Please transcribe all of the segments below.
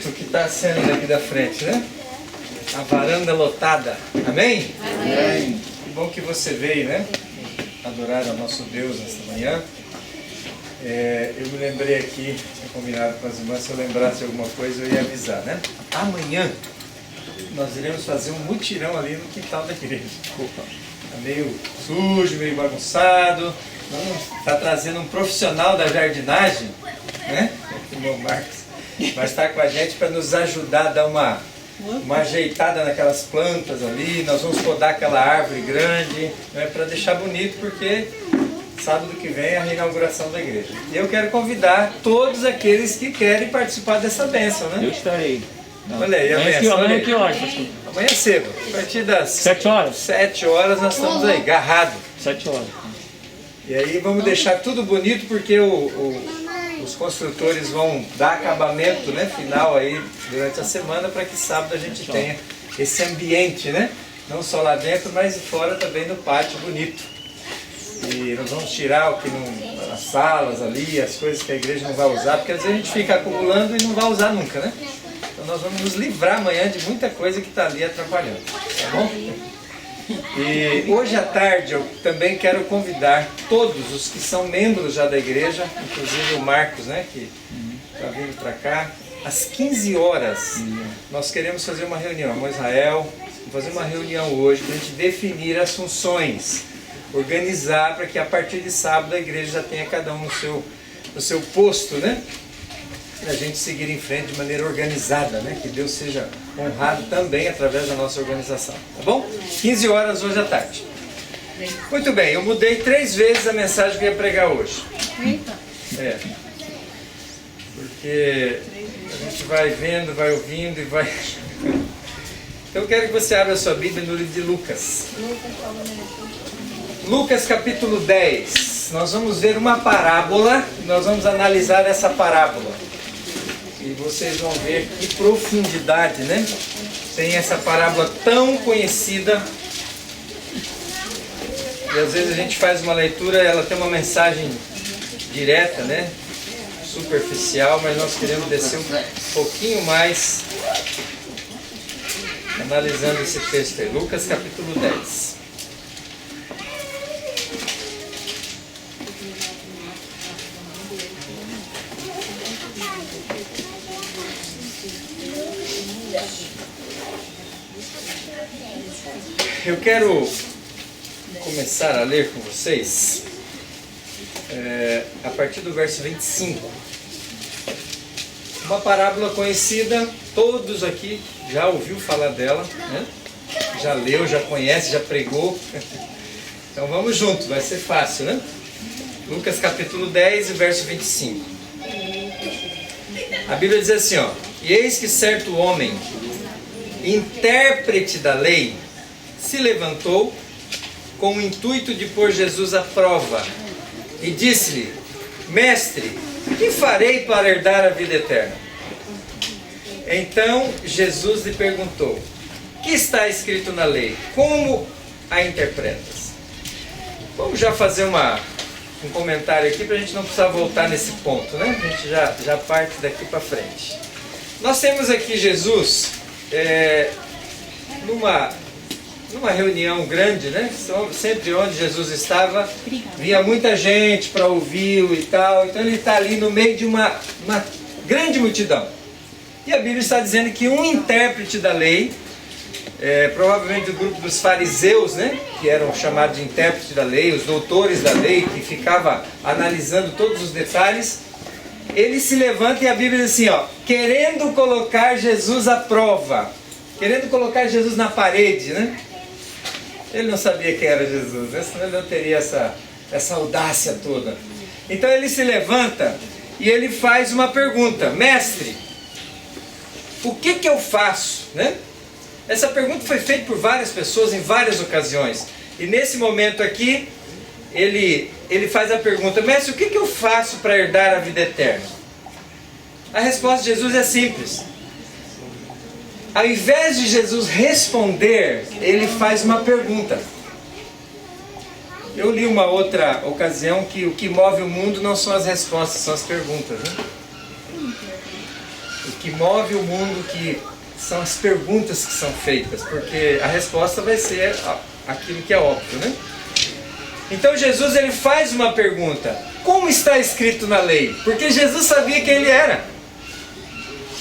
O que está sendo daqui da frente, né? A varanda lotada. Amém? Amém. Que bom que você veio, né? Adorar ao nosso Deus nesta manhã. Eu me lembrei aqui, tinha combinado com as irmãs, se eu lembrasse de alguma coisa eu ia avisar, né? Amanhã nós iremos fazer um mutirão ali no quintal da igreja. Está meio sujo, meio bagunçado. Está trazendo um profissional da jardinagem, né? O irmão Marcos vai estar com a gente para nos ajudar a dar uma ajeitada naquelas plantas ali. Nós vamos podar aquela árvore grande, né, para deixar bonito, porque sábado que vem é a reinauguração da igreja. E eu quero convidar todos aqueles que querem participar dessa bênção, né? Eu estarei. Olha aí, a bênção. Amanhã que horas, pastor? Amanhã cedo, a partir das 7 horas? 7 horas nós estamos aí, garrado. 7 horas. E aí vamos deixar tudo bonito, porque os construtores vão dar acabamento, né, final aí durante a semana, para que sábado a gente tenha esse ambiente, né? Não só lá dentro, mas fora também no pátio bonito. E nós vamos tirar o que não, as salas ali, as coisas que a igreja não vai usar, porque às vezes a gente fica acumulando e não vai usar nunca, né? Então nós vamos nos livrar amanhã de muita coisa que está ali atrapalhando, tá bom? E hoje à tarde eu também quero convidar todos os que são membros já da igreja, inclusive o Marcos, né, que está vindo para cá, às 15 horas nós queremos fazer uma reunião, irmão Israel, vamos fazer uma reunião hoje para a gente definir as funções, organizar para que a partir de sábado a igreja já tenha cada um no seu posto, né? Para a gente seguir em frente de maneira organizada, né? Que Deus seja honrado também através da nossa organização, tá bom? 15 horas hoje à tarde. Muito bem, eu mudei 3 vezes a mensagem que eu ia pregar hoje. Porque a gente vai vendo, vai ouvindo e vai... Então eu quero que você abra a sua Bíblia no livro de Lucas. Lucas capítulo 10. Nós vamos ver uma parábola, nós vamos analisar essa parábola. E vocês vão ver que profundidade, né? Tem essa parábola tão conhecida. E às vezes a gente faz uma leitura, ela tem uma mensagem direta, né? Superficial, mas nós queremos descer um pouquinho mais analisando esse texto aí. Lucas capítulo 10. Eu quero começar a ler com vocês a partir do verso 25. Uma parábola conhecida, todos aqui já ouviu falar dela, né? Já leu, já conhece, já pregou. Então vamos juntos, vai ser fácil, né? Lucas capítulo 10, verso 25. A Bíblia diz assim, ó: E eis que certo homem, intérprete da lei, se levantou com o intuito de pôr Jesus à prova e disse-lhe: Mestre, que farei para herdar a vida eterna? Então Jesus lhe perguntou: Que está escrito na lei? Como a interpretas? Vamos já fazer um comentário aqui para a gente não precisar voltar nesse ponto, né? A gente já parte daqui para frente. Nós temos aqui Jesus numa reunião grande, né? Sempre onde Jesus estava, vinha muita gente para ouvi-lo e tal. Então ele está ali no meio de uma grande multidão. E a Bíblia está dizendo que um intérprete da lei, provavelmente do grupo dos fariseus, né? Que eram chamados de intérprete da lei, os doutores da lei, que ficava analisando todos os detalhes, ele se levanta e a Bíblia diz assim, ó: querendo colocar Jesus à prova, querendo colocar Jesus na parede, né? Ele não sabia quem era Jesus, né? Senão ele não teria essa audácia toda. Então ele se levanta e ele faz uma pergunta: Mestre, o que eu faço? Né? Essa pergunta foi feita por várias pessoas em várias ocasiões. E nesse momento aqui, ele faz a pergunta: Mestre, o que eu faço para herdar a vida eterna? A resposta de Jesus é simples. Ao invés de Jesus responder, ele faz uma pergunta. Eu li uma outra ocasião que o que move o mundo não são as respostas, são as perguntas, né? O que que move o mundo, que são as perguntas que são feitas, porque a resposta vai ser aquilo que é óbvio, né? Então Jesus ele faz uma pergunta: como está escrito na lei? Porque Jesus sabia quem ele era.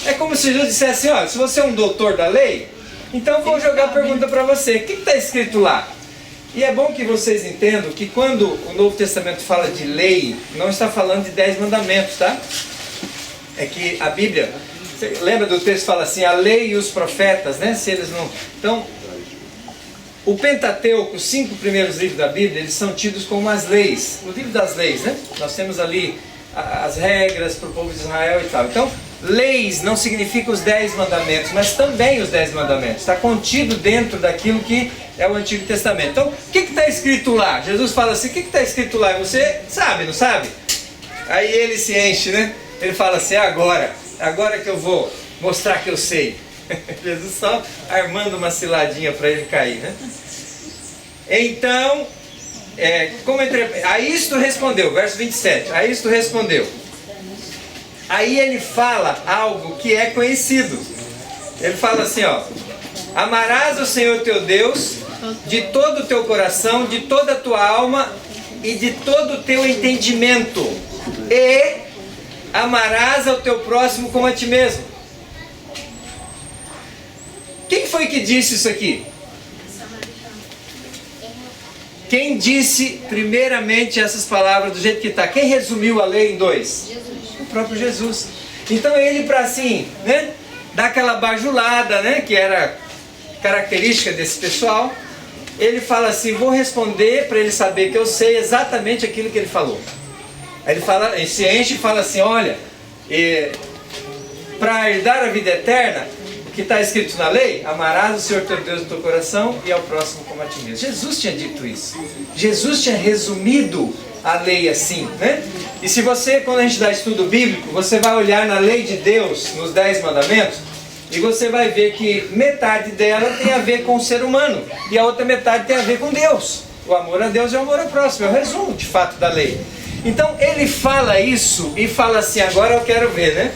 É como se Jesus dissesse assim: ó, se você é um doutor da lei, então vou jogar a pergunta para você: o que está escrito lá? E é bom que vocês entendam que quando o Novo Testamento fala de lei, não está falando de 10 mandamentos, tá? É que a Bíblia, você lembra do texto que fala assim, a lei e os profetas, né? Se eles não... Então, o Pentateuco, os 5 primeiros livros da Bíblia, eles são tidos como as leis. O livro das leis, né? Nós temos ali as regras para o povo de Israel e tal. Então, leis não significa os 10 mandamentos, mas também os 10 mandamentos. Está contido dentro daquilo que é o Antigo Testamento. Então, o que está escrito lá? Jesus fala assim, o que está escrito lá? E você sabe, não sabe? Aí ele se enche, né? Ele fala assim, agora que eu vou mostrar que eu sei. Jesus só armando uma ciladinha para ele cair, né? Então, a isto respondeu, verso 27, a isto respondeu. Aí ele fala algo que é conhecido. Ele fala assim, ó: amarás o Senhor teu Deus de todo o teu coração, de toda a tua alma e de todo o teu entendimento, e amarás ao teu próximo como a ti mesmo. Quem foi que disse isso aqui? Quem disse primeiramente essas palavras do jeito que está? Quem resumiu a lei em 2? O próprio Jesus. Então ele, para assim, né, dar aquela bajulada, né, que era característica desse pessoal, ele fala assim, vou responder para ele saber que eu sei exatamente aquilo que ele falou. Aí ele se enche e fala assim, olha, para herdar a vida eterna, o que está escrito na lei, amarás o Senhor teu Deus no teu coração e ao próximo como a ti mesmo. Jesus tinha dito isso. Jesus tinha resumido a lei assim, né? E se você, quando a gente dá estudo bíblico, você vai olhar na lei de Deus, nos 10 mandamentos, e você vai ver que metade dela tem a ver com o ser humano, e a outra metade tem a ver com Deus. O amor a Deus e o amor ao próximo, é o resumo de fato da lei. Então ele fala isso e fala assim, agora eu quero ver, né?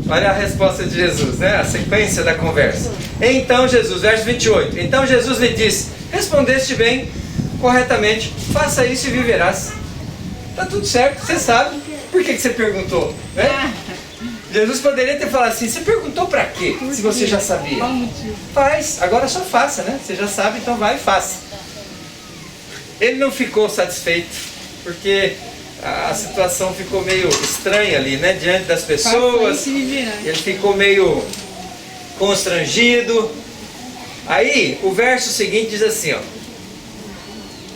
Olha a resposta de Jesus, né? A sequência da conversa. Então Jesus, verso 28. Então Jesus lhe disse, respondeste bem, corretamente, faça isso e viverás. Está tudo certo, você sabe. Por que você perguntou? Né? Jesus poderia ter falado assim, você perguntou para quê? Se você já sabia. Faz, agora só faça, né? Você já sabe, então vai e faça. Ele não ficou satisfeito, porque a situação ficou meio estranha ali, né? Diante das pessoas, ele ficou meio constrangido. Aí, o verso seguinte diz assim, ó,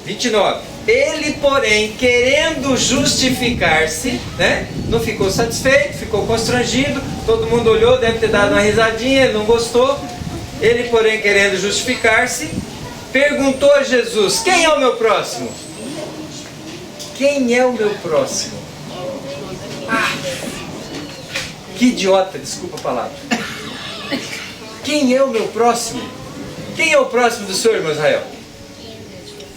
29. Ele, porém, querendo justificar-se, né? Não ficou satisfeito, ficou constrangido. Todo mundo olhou, deve ter dado uma risadinha, ele não gostou. Ele, porém, querendo justificar-se, perguntou a Jesus, quem é o meu próximo? Quem é o meu próximo? Que idiota, desculpa a palavra. Quem é o meu próximo? Quem é o próximo do senhor, irmão Israel?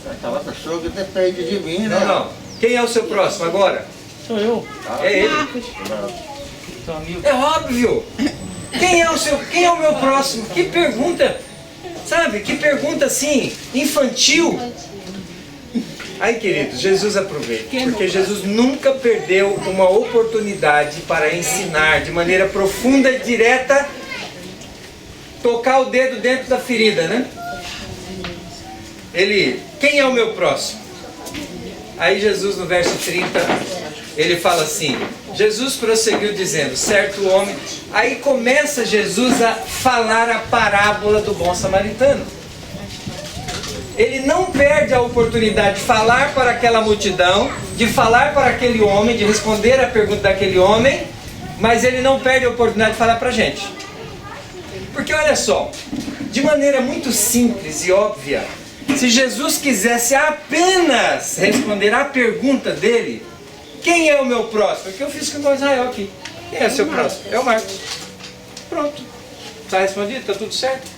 Aquela pessoa que depende de mim, né? Não. Quem é o seu próximo agora? Sou eu. É ele. Seu amigo. É óbvio. Quem é o meu próximo? Que pergunta, sabe? Que pergunta assim, infantil. Aí, queridos, Jesus aproveita, porque Jesus nunca perdeu uma oportunidade para ensinar de maneira profunda e direta, tocar o dedo dentro da ferida, né? Quem é o meu próximo? Aí Jesus no verso 30, ele fala assim, Jesus prosseguiu dizendo, certo homem, aí começa Jesus a falar a parábola do bom samaritano. Ele não perde a oportunidade de falar para aquela multidão, de falar para aquele homem, de responder a pergunta daquele homem, mas ele não perde a oportunidade de falar para a gente. Porque olha só, de maneira muito simples e óbvia, se Jesus quisesse apenas responder à pergunta dele, quem é o meu próximo? É o que eu fiz com o Israel aqui. Quem é o seu próximo? É o Marcos. Pronto. Está respondido? Está tudo certo?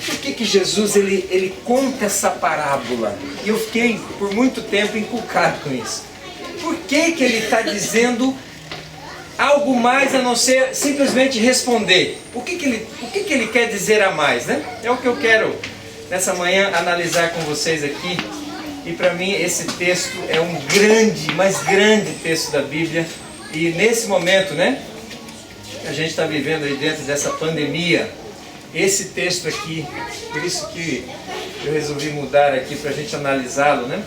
Por que Jesus ele conta essa parábola? E eu fiquei por muito tempo inculcado com isso. Por que ele está dizendo algo mais a não ser simplesmente responder. O que que ele quer dizer a mais, né? É o que eu quero nessa manhã analisar com vocês aqui. E para mim esse texto é um grande, mais grande texto da Bíblia. E nesse momento, né, a gente está vivendo aí dentro dessa pandemia, esse texto aqui, por isso que eu resolvi mudar aqui para a gente analisá-lo, né?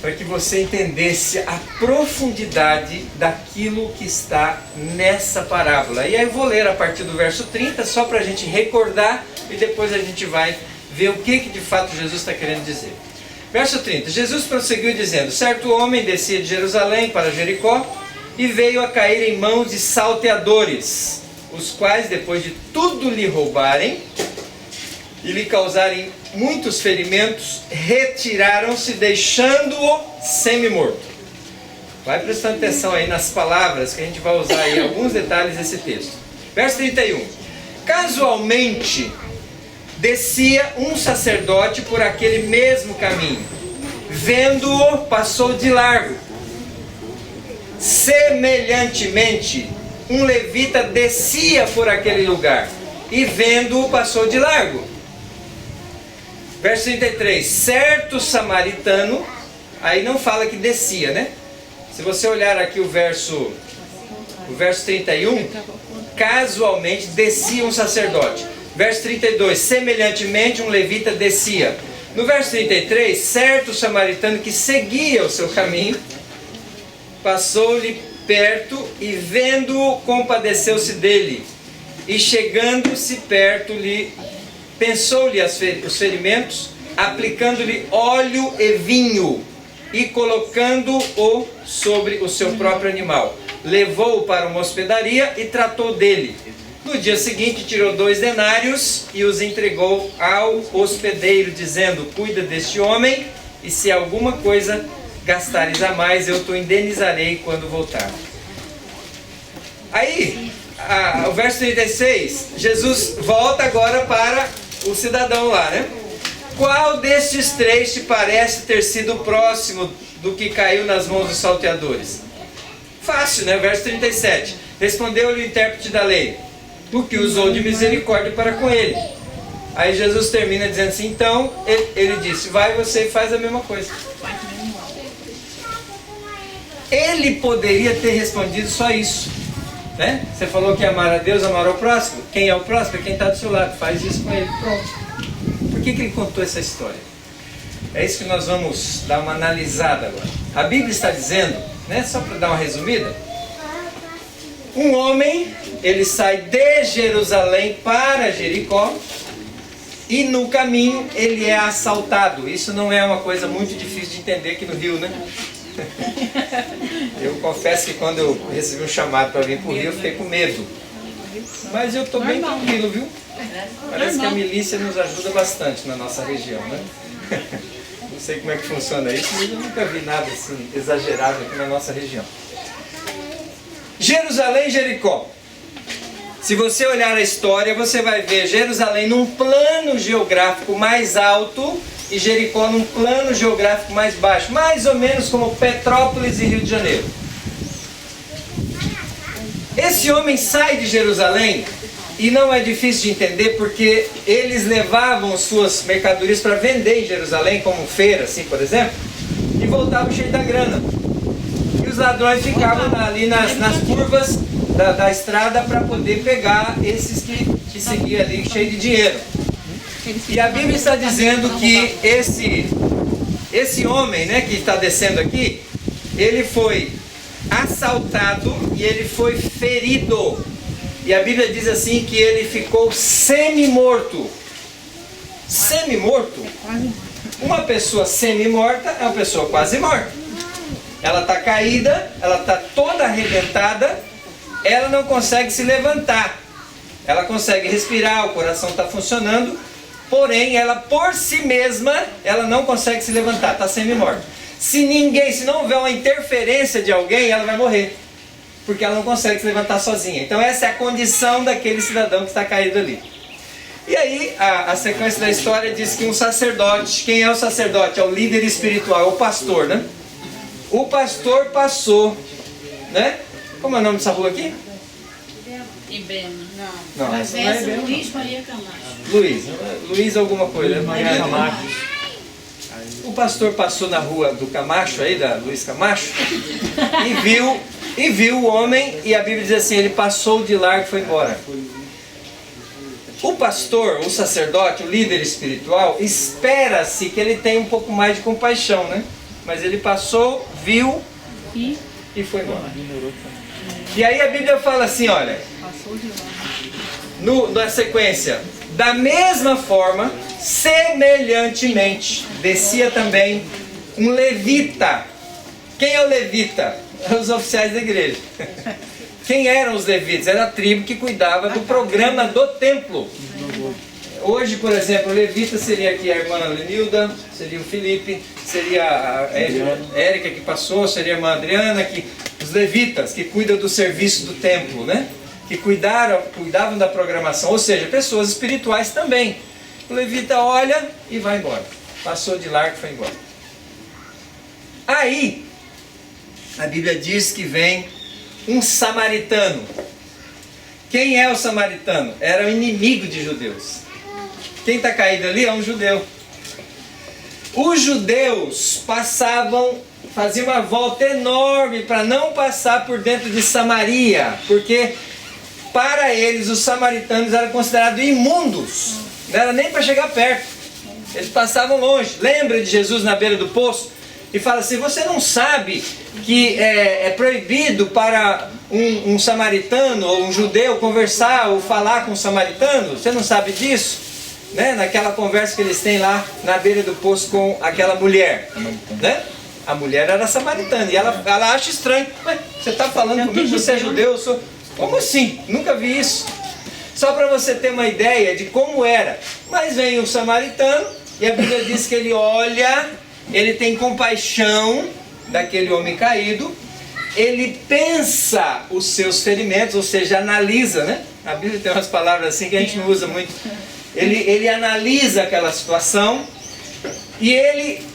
Para que você entendesse a profundidade daquilo que está nessa parábola. E aí eu vou ler a partir do verso 30, só para a gente recordar, e depois a gente vai ver o que de fato Jesus está querendo dizer. Verso 30, Jesus prosseguiu dizendo: certo homem descia de Jerusalém para Jericó, e veio a cair em mãos de salteadores, os quais, depois de tudo lhe roubarem e lhe causarem muitos ferimentos, retiraram-se, deixando-o semi-morto. Vai prestando atenção aí nas palavras, que a gente vai usar aí alguns detalhes desse texto. Verso 31. Casualmente, descia um sacerdote por aquele mesmo caminho. Vendo-o, passou de largo. Semelhantemente, um levita descia por aquele lugar e vendo-o, passou de largo. Verso 33, certo samaritano, aí não fala que descia, né? Se você olhar aqui o verso 31, casualmente descia um sacerdote. Verso 32, semelhantemente um levita descia. No verso 33, certo samaritano que seguia o seu caminho, passou-lhe perto e vendo-o, compadeceu-se dele. E chegando-se perto, pensou-lhe os ferimentos, aplicando-lhe óleo e vinho, e colocando-o sobre o seu próprio animal. Levou-o para uma hospedaria e tratou dele. No dia seguinte tirou 2 denários e os entregou ao hospedeiro, dizendo: cuida deste homem, e se alguma coisa gastares a mais, eu te indenizarei quando voltar. Aí, o verso 36, Jesus volta agora para o cidadão lá, né? Qual destes 3 te parece ter sido próximo do que caiu nas mãos dos salteadores? Fácil, né? Verso 37. Respondeu-lhe o intérprete da lei: o que usou de misericórdia para com ele. Aí Jesus termina dizendo assim: então, ele disse: vai você e faz a mesma coisa. Ele poderia ter respondido só isso, né? Você falou que amar a Deus, amar ao próximo. Quem é o próximo? É quem está do seu lado. Faz isso com ele. Pronto. Por que ele contou essa história? É isso que nós vamos dar uma analisada agora. A Bíblia está dizendo, né, só para dar uma resumida, um homem, ele sai de Jerusalém para Jericó, e no caminho ele é assaltado. Isso não é uma coisa muito difícil de entender aqui no Rio, né? Eu confesso que quando eu recebi um chamado para vir para o Rio, eu fiquei com medo. Mas eu estou bem tranquilo, viu? Parece que a milícia nos ajuda bastante na nossa região, né? Não sei como é que funciona isso, mas eu nunca vi nada assim exagerado aqui na nossa região. Jerusalém e Jericó. Se você olhar a história, você vai ver Jerusalém num plano geográfico mais alto e Jericó num plano geográfico mais baixo, mais ou menos como Petrópolis e Rio de Janeiro. Esse homem sai de Jerusalém, e não é difícil de entender, porque eles levavam suas mercadorias para vender em Jerusalém, como feira, assim, por exemplo, e voltavam cheio da grana. E os ladrões ficavam ali nas curvas da estrada para poder pegar esses que seguiam ali cheio de dinheiro. E a Bíblia está dizendo que esse homem, né, que está descendo aqui, ele foi assaltado e ele foi ferido. E a Bíblia diz assim que ele ficou semi-morto. Semi-morto? Uma pessoa semi-morta é uma pessoa quase morta. Ela está caída, ela está toda arrebentada, ela não consegue se levantar. Ela consegue respirar, o coração está funcionando, porém ela por si mesma, ela não consegue se levantar, está semi-morta. Se não houver uma interferência de alguém, ela vai morrer, porque ela não consegue se levantar sozinha. Então essa é a condição daquele cidadão que está caído ali. E aí a sequência da história diz que um sacerdote, quem é o sacerdote? É o líder espiritual, é o pastor, né? O pastor passou, né, Como é o nome dessa rua aqui? Ibema. Não, Não. essa não é Ibema. Luiz Maria Camacho. Luiz alguma coisa. Maria Camacho. O pastor passou na rua do Camacho aí, da Luiz Camacho, e viu o homem, e a Bíblia diz assim, ele passou de largo e foi embora. O pastor, o sacerdote, o líder espiritual, espera-se que ele tenha um pouco mais de compaixão, né? Mas ele passou, viu e foi embora. E aí a Bíblia fala assim, olha, na sequência, da mesma forma, semelhantemente, descia também um levita. Quem é o levita? Os oficiais da igreja. Quem eram os levitas? Era a tribo que cuidava do programa do templo. Hoje, por exemplo, o levita seria aqui a irmã Lenilda, seria o Felipe, seria a Érica que passou, seria a irmã Adriana, os levitas que cuidam do serviço do templo, né? Que cuidavam da programação, ou seja, pessoas espirituais também. O levita olha e vai embora. Passou de largo e foi embora. Aí, a Bíblia diz que vem um samaritano. Quem é o samaritano? Era o inimigo de judeus. Quem está caído ali é um judeu. Os judeus faziam uma volta enorme para não passar por dentro de Samaria, porque para eles os samaritanos eram considerados imundos. Não era nem para chegar perto. Eles passavam longe. Lembra de Jesus na beira do poço? E fala assim, você não sabe que é proibido para um samaritano ou um judeu conversar ou falar com um samaritano? Você não sabe disso? Né? Naquela conversa que eles têm lá na beira do poço com aquela mulher. Né? A mulher era samaritana e ela acha estranho. Você está falando comigo, você é judeu? Eu sou... Como assim? Nunca vi isso. Só para você ter uma ideia de como era. Mas vem um samaritano e a Bíblia diz que ele olha, ele tem compaixão daquele homem caído, ele pensa os seus ferimentos, ou seja, analisa, né? A Bíblia tem umas palavras assim que a gente não usa muito. Ele analisa aquela situação e ele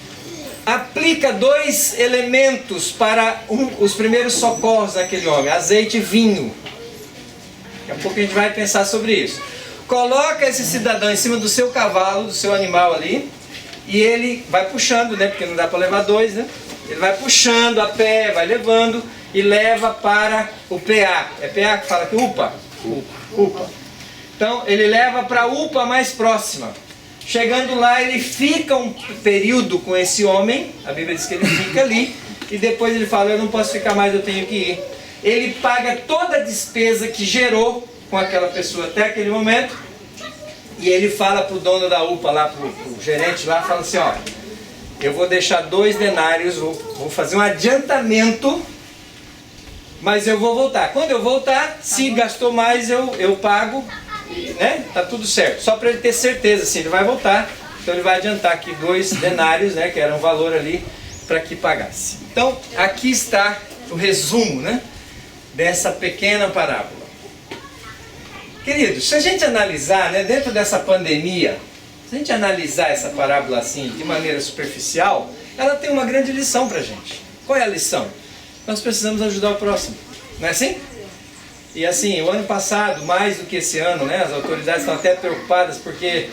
aplica 2 elementos para os primeiros socorros daquele homem, azeite e vinho. Daqui a pouco a gente vai pensar sobre isso. Coloca esse cidadão em cima do seu cavalo, do seu animal ali, e ele vai puxando, né? Porque não dá para levar 2, né? Ele vai puxando a pé, vai levando e leva para o PA. É PA que fala que UPA? UPA. Então ele leva para a UPA mais próxima. Chegando lá, ele fica um período com esse homem, a Bíblia diz que ele fica ali, e depois ele fala, eu não posso ficar mais, eu tenho que ir. Ele paga toda a despesa que gerou com aquela pessoa até aquele momento, e ele fala para o dono da UPA lá, para o gerente lá, fala assim, ó, eu vou deixar 2 denários, vou fazer um adiantamento, mas eu vou voltar. Quando eu voltar, se gastou mais, eu pago, né? Tá tudo certo. Só para ele ter certeza, assim, ele vai voltar, então ele vai adiantar aqui 2 denários, né? Que era um valor ali para que pagasse. Então, aqui está o resumo, né? Dessa pequena parábola. Queridos, se a gente analisar, né, dentro dessa pandemia, se a gente analisar essa parábola assim, de maneira superficial, ela tem uma grande lição para a gente. Qual é a lição? Nós precisamos ajudar o próximo, não é assim? E assim, o ano passado, mais do que esse ano, né, as autoridades estão até preocupadas porque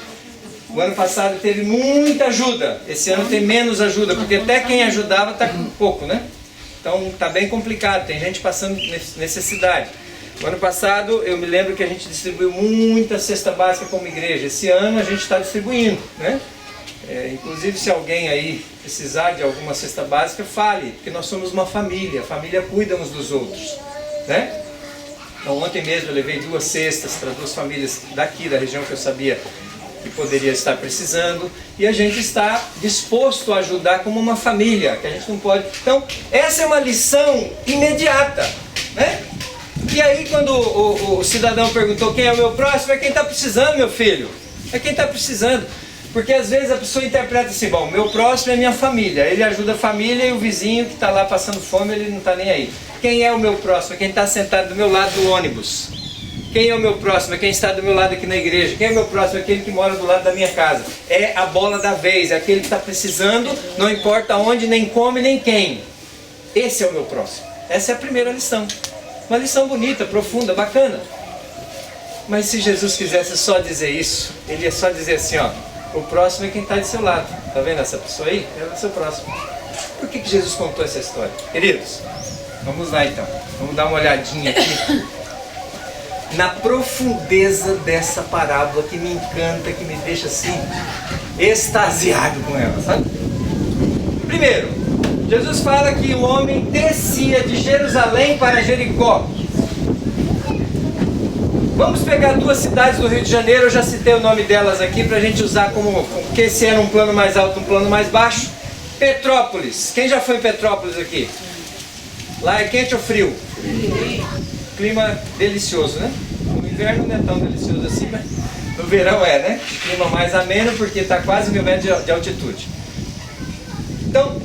o ano passado teve muita ajuda, esse ano tem menos ajuda, porque até quem ajudava está com pouco, né? Então está bem complicado, tem gente passando necessidade. O ano passado eu me lembro que a gente distribuiu muita cesta básica como igreja. Esse ano a gente está distribuindo, né? Inclusive se alguém aí precisar de alguma cesta básica, fale, porque nós somos uma família, a família cuida uns dos outros, né? Então ontem mesmo eu levei 2 cestas para 2 famílias daqui da região que eu sabia que poderia estar precisando, e a gente está disposto a ajudar como uma família, que a gente não pode... Então essa é uma lição imediata, né? E aí quando o cidadão perguntou quem é o meu próximo, é quem está precisando, meu filho. É quem está precisando. Porque às vezes a pessoa interpreta assim, bom, meu próximo é minha família. Ele ajuda a família e o vizinho que está lá passando fome, ele não está nem aí. Quem é o meu próximo? É quem está sentado do meu lado do ônibus. Quem é o meu próximo? É quem está do meu lado aqui na igreja. Quem é o meu próximo? É aquele que mora do lado da minha casa. É a bola da vez, é aquele que está precisando, não importa onde, nem como, nem quem. Esse é o meu próximo. Essa é a primeira lição. Uma lição bonita, profunda, bacana. Mas se Jesus quisesse só dizer isso, ele ia só dizer assim, ó, o próximo é quem está do seu lado. Tá vendo essa pessoa aí? Ela é o seu próximo. Por que Jesus contou essa história? Queridos, vamos lá então. Vamos dar uma olhadinha aqui na profundeza dessa parábola que me encanta, que me deixa assim, extasiado com ela, sabe? Primeiro, Jesus fala que o homem descia de Jerusalém para Jericó. Vamos pegar duas cidades do Rio de Janeiro, eu já citei o nome delas aqui para a gente usar como, porque se era um plano mais alto, um plano mais baixo. Petrópolis. Quem já foi em Petrópolis aqui? Lá é quente ou frio? Clima delicioso, né? No inverno não é tão delicioso assim, mas no verão é, né? Clima mais ameno porque está quase 1000 metros de altitude. Então,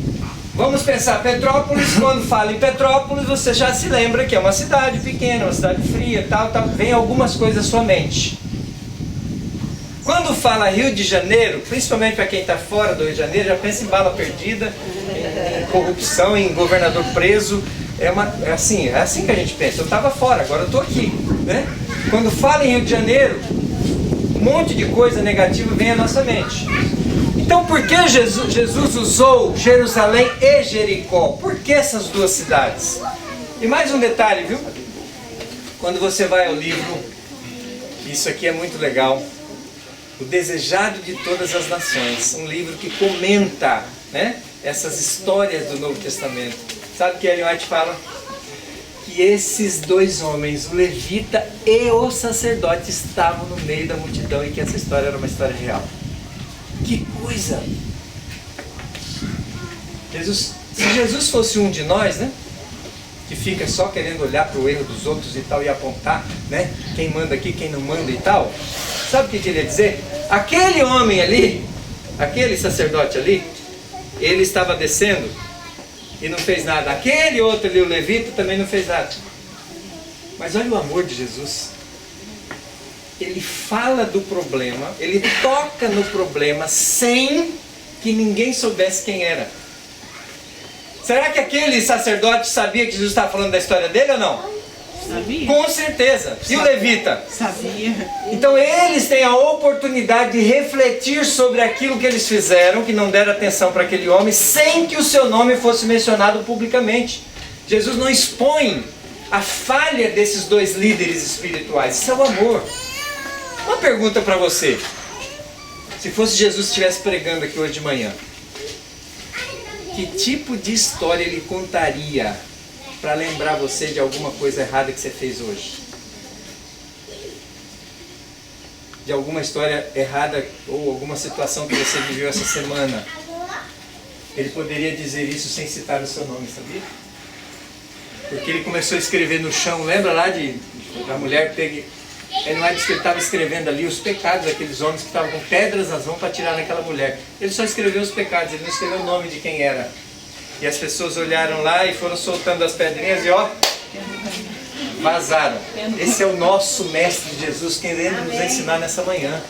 vamos pensar Petrópolis. Quando fala em Petrópolis, você já se lembra que é uma cidade pequena, uma cidade fria, tal. Vem algumas coisas à sua mente. Quando fala Rio de Janeiro, principalmente para quem está fora do Rio de Janeiro, já pensa em bala perdida, em corrupção, em governador preso. É assim que a gente pensa. Eu estava fora, agora eu estou aqui, né? Quando fala em Rio de Janeiro, um monte de coisa negativa vem à nossa mente. Então por que Jesus usou Jerusalém e Jericó? Por que essas duas cidades? E mais um detalhe, viu? Quando você vai ao livro, isso aqui é muito legal, O Desejado de Todas as Nações, um livro que comenta, né, essas histórias do Novo Testamento. Sabe o que Ellen White fala? Que esses dois homens, o levita e o sacerdote, estavam no meio da multidão e que essa história era uma história real. Que coisa! Se Jesus fosse um de nós, né, que fica só querendo olhar para o erro dos outros e tal, e apontar, né, quem manda aqui, quem não manda e tal, sabe o que ele ia dizer? Aquele homem ali, aquele sacerdote ali, ele estava descendo e não fez nada. Aquele outro ali, o levita, também não fez nada. Mas olha o amor de Jesus. Ele fala do problema, ele toca no problema sem que ninguém soubesse quem era. Será que aquele sacerdote sabia que Jesus estava falando da história dele ou não? Sabia? Com certeza. E o levita? Sabia. Então eles têm a oportunidade de refletir sobre aquilo que eles fizeram, que não deram atenção para aquele homem, sem que o seu nome fosse mencionado publicamente. Jesus não expõe a falha desses dois líderes espirituais. Isso é o amor. Uma pergunta para você. Se fosse Jesus que estivesse pregando aqui hoje de manhã, que tipo de história ele contaria para lembrar você de alguma coisa errada que você fez hoje? De alguma história errada ou alguma situação que você viveu essa semana? Ele poderia dizer isso sem citar o seu nome, sabia? Porque ele começou a escrever no chão, lembra lá da mulher que ele não disse que ele estava escrevendo ali os pecados daqueles homens que estavam com pedras nas mãos para atirar naquela mulher. Ele só escreveu os pecados, ele não escreveu o nome de quem era. E as pessoas olharam lá e foram soltando as pedrinhas e ó, vazaram. Esse é o nosso Mestre Jesus querendo nos ensinar nessa manhã.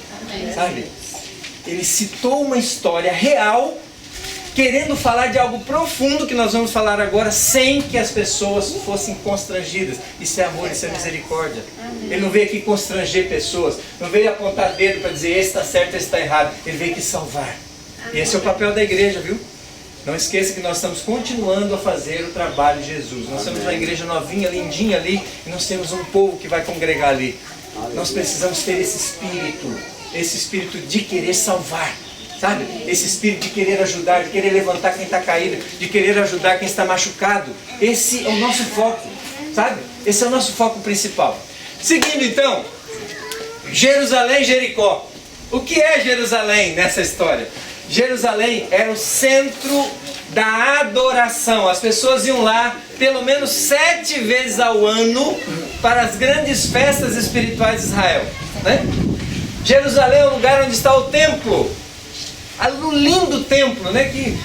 Sabe? Ele citou uma história real, querendo falar de algo profundo que nós vamos falar agora, sem que as pessoas fossem constrangidas. Isso é amor, isso é misericórdia. Ele não veio aqui constranger pessoas, não veio apontar dedo para dizer esse está certo, esse está errado. Ele veio aqui salvar. E esse é o papel da igreja, viu? Não esqueça que nós estamos continuando a fazer o trabalho de Jesus. Nós temos uma igreja novinha, lindinha ali, e nós temos um povo que vai congregar ali. Nós precisamos ter esse espírito de querer salvar. Sabe? Esse espírito de querer ajudar, de querer levantar quem está caído, de querer ajudar quem está machucado. Esse é o nosso foco, sabe? Esse é o nosso foco principal. Seguindo então, Jerusalém e Jericó. O que é Jerusalém nessa história? Jerusalém era o centro da adoração. As pessoas iam lá pelo menos 7 vezes ao ano para as grandes festas espirituais de Israel, né? Jerusalém é o lugar onde está o templo. Um lindo templo, né, que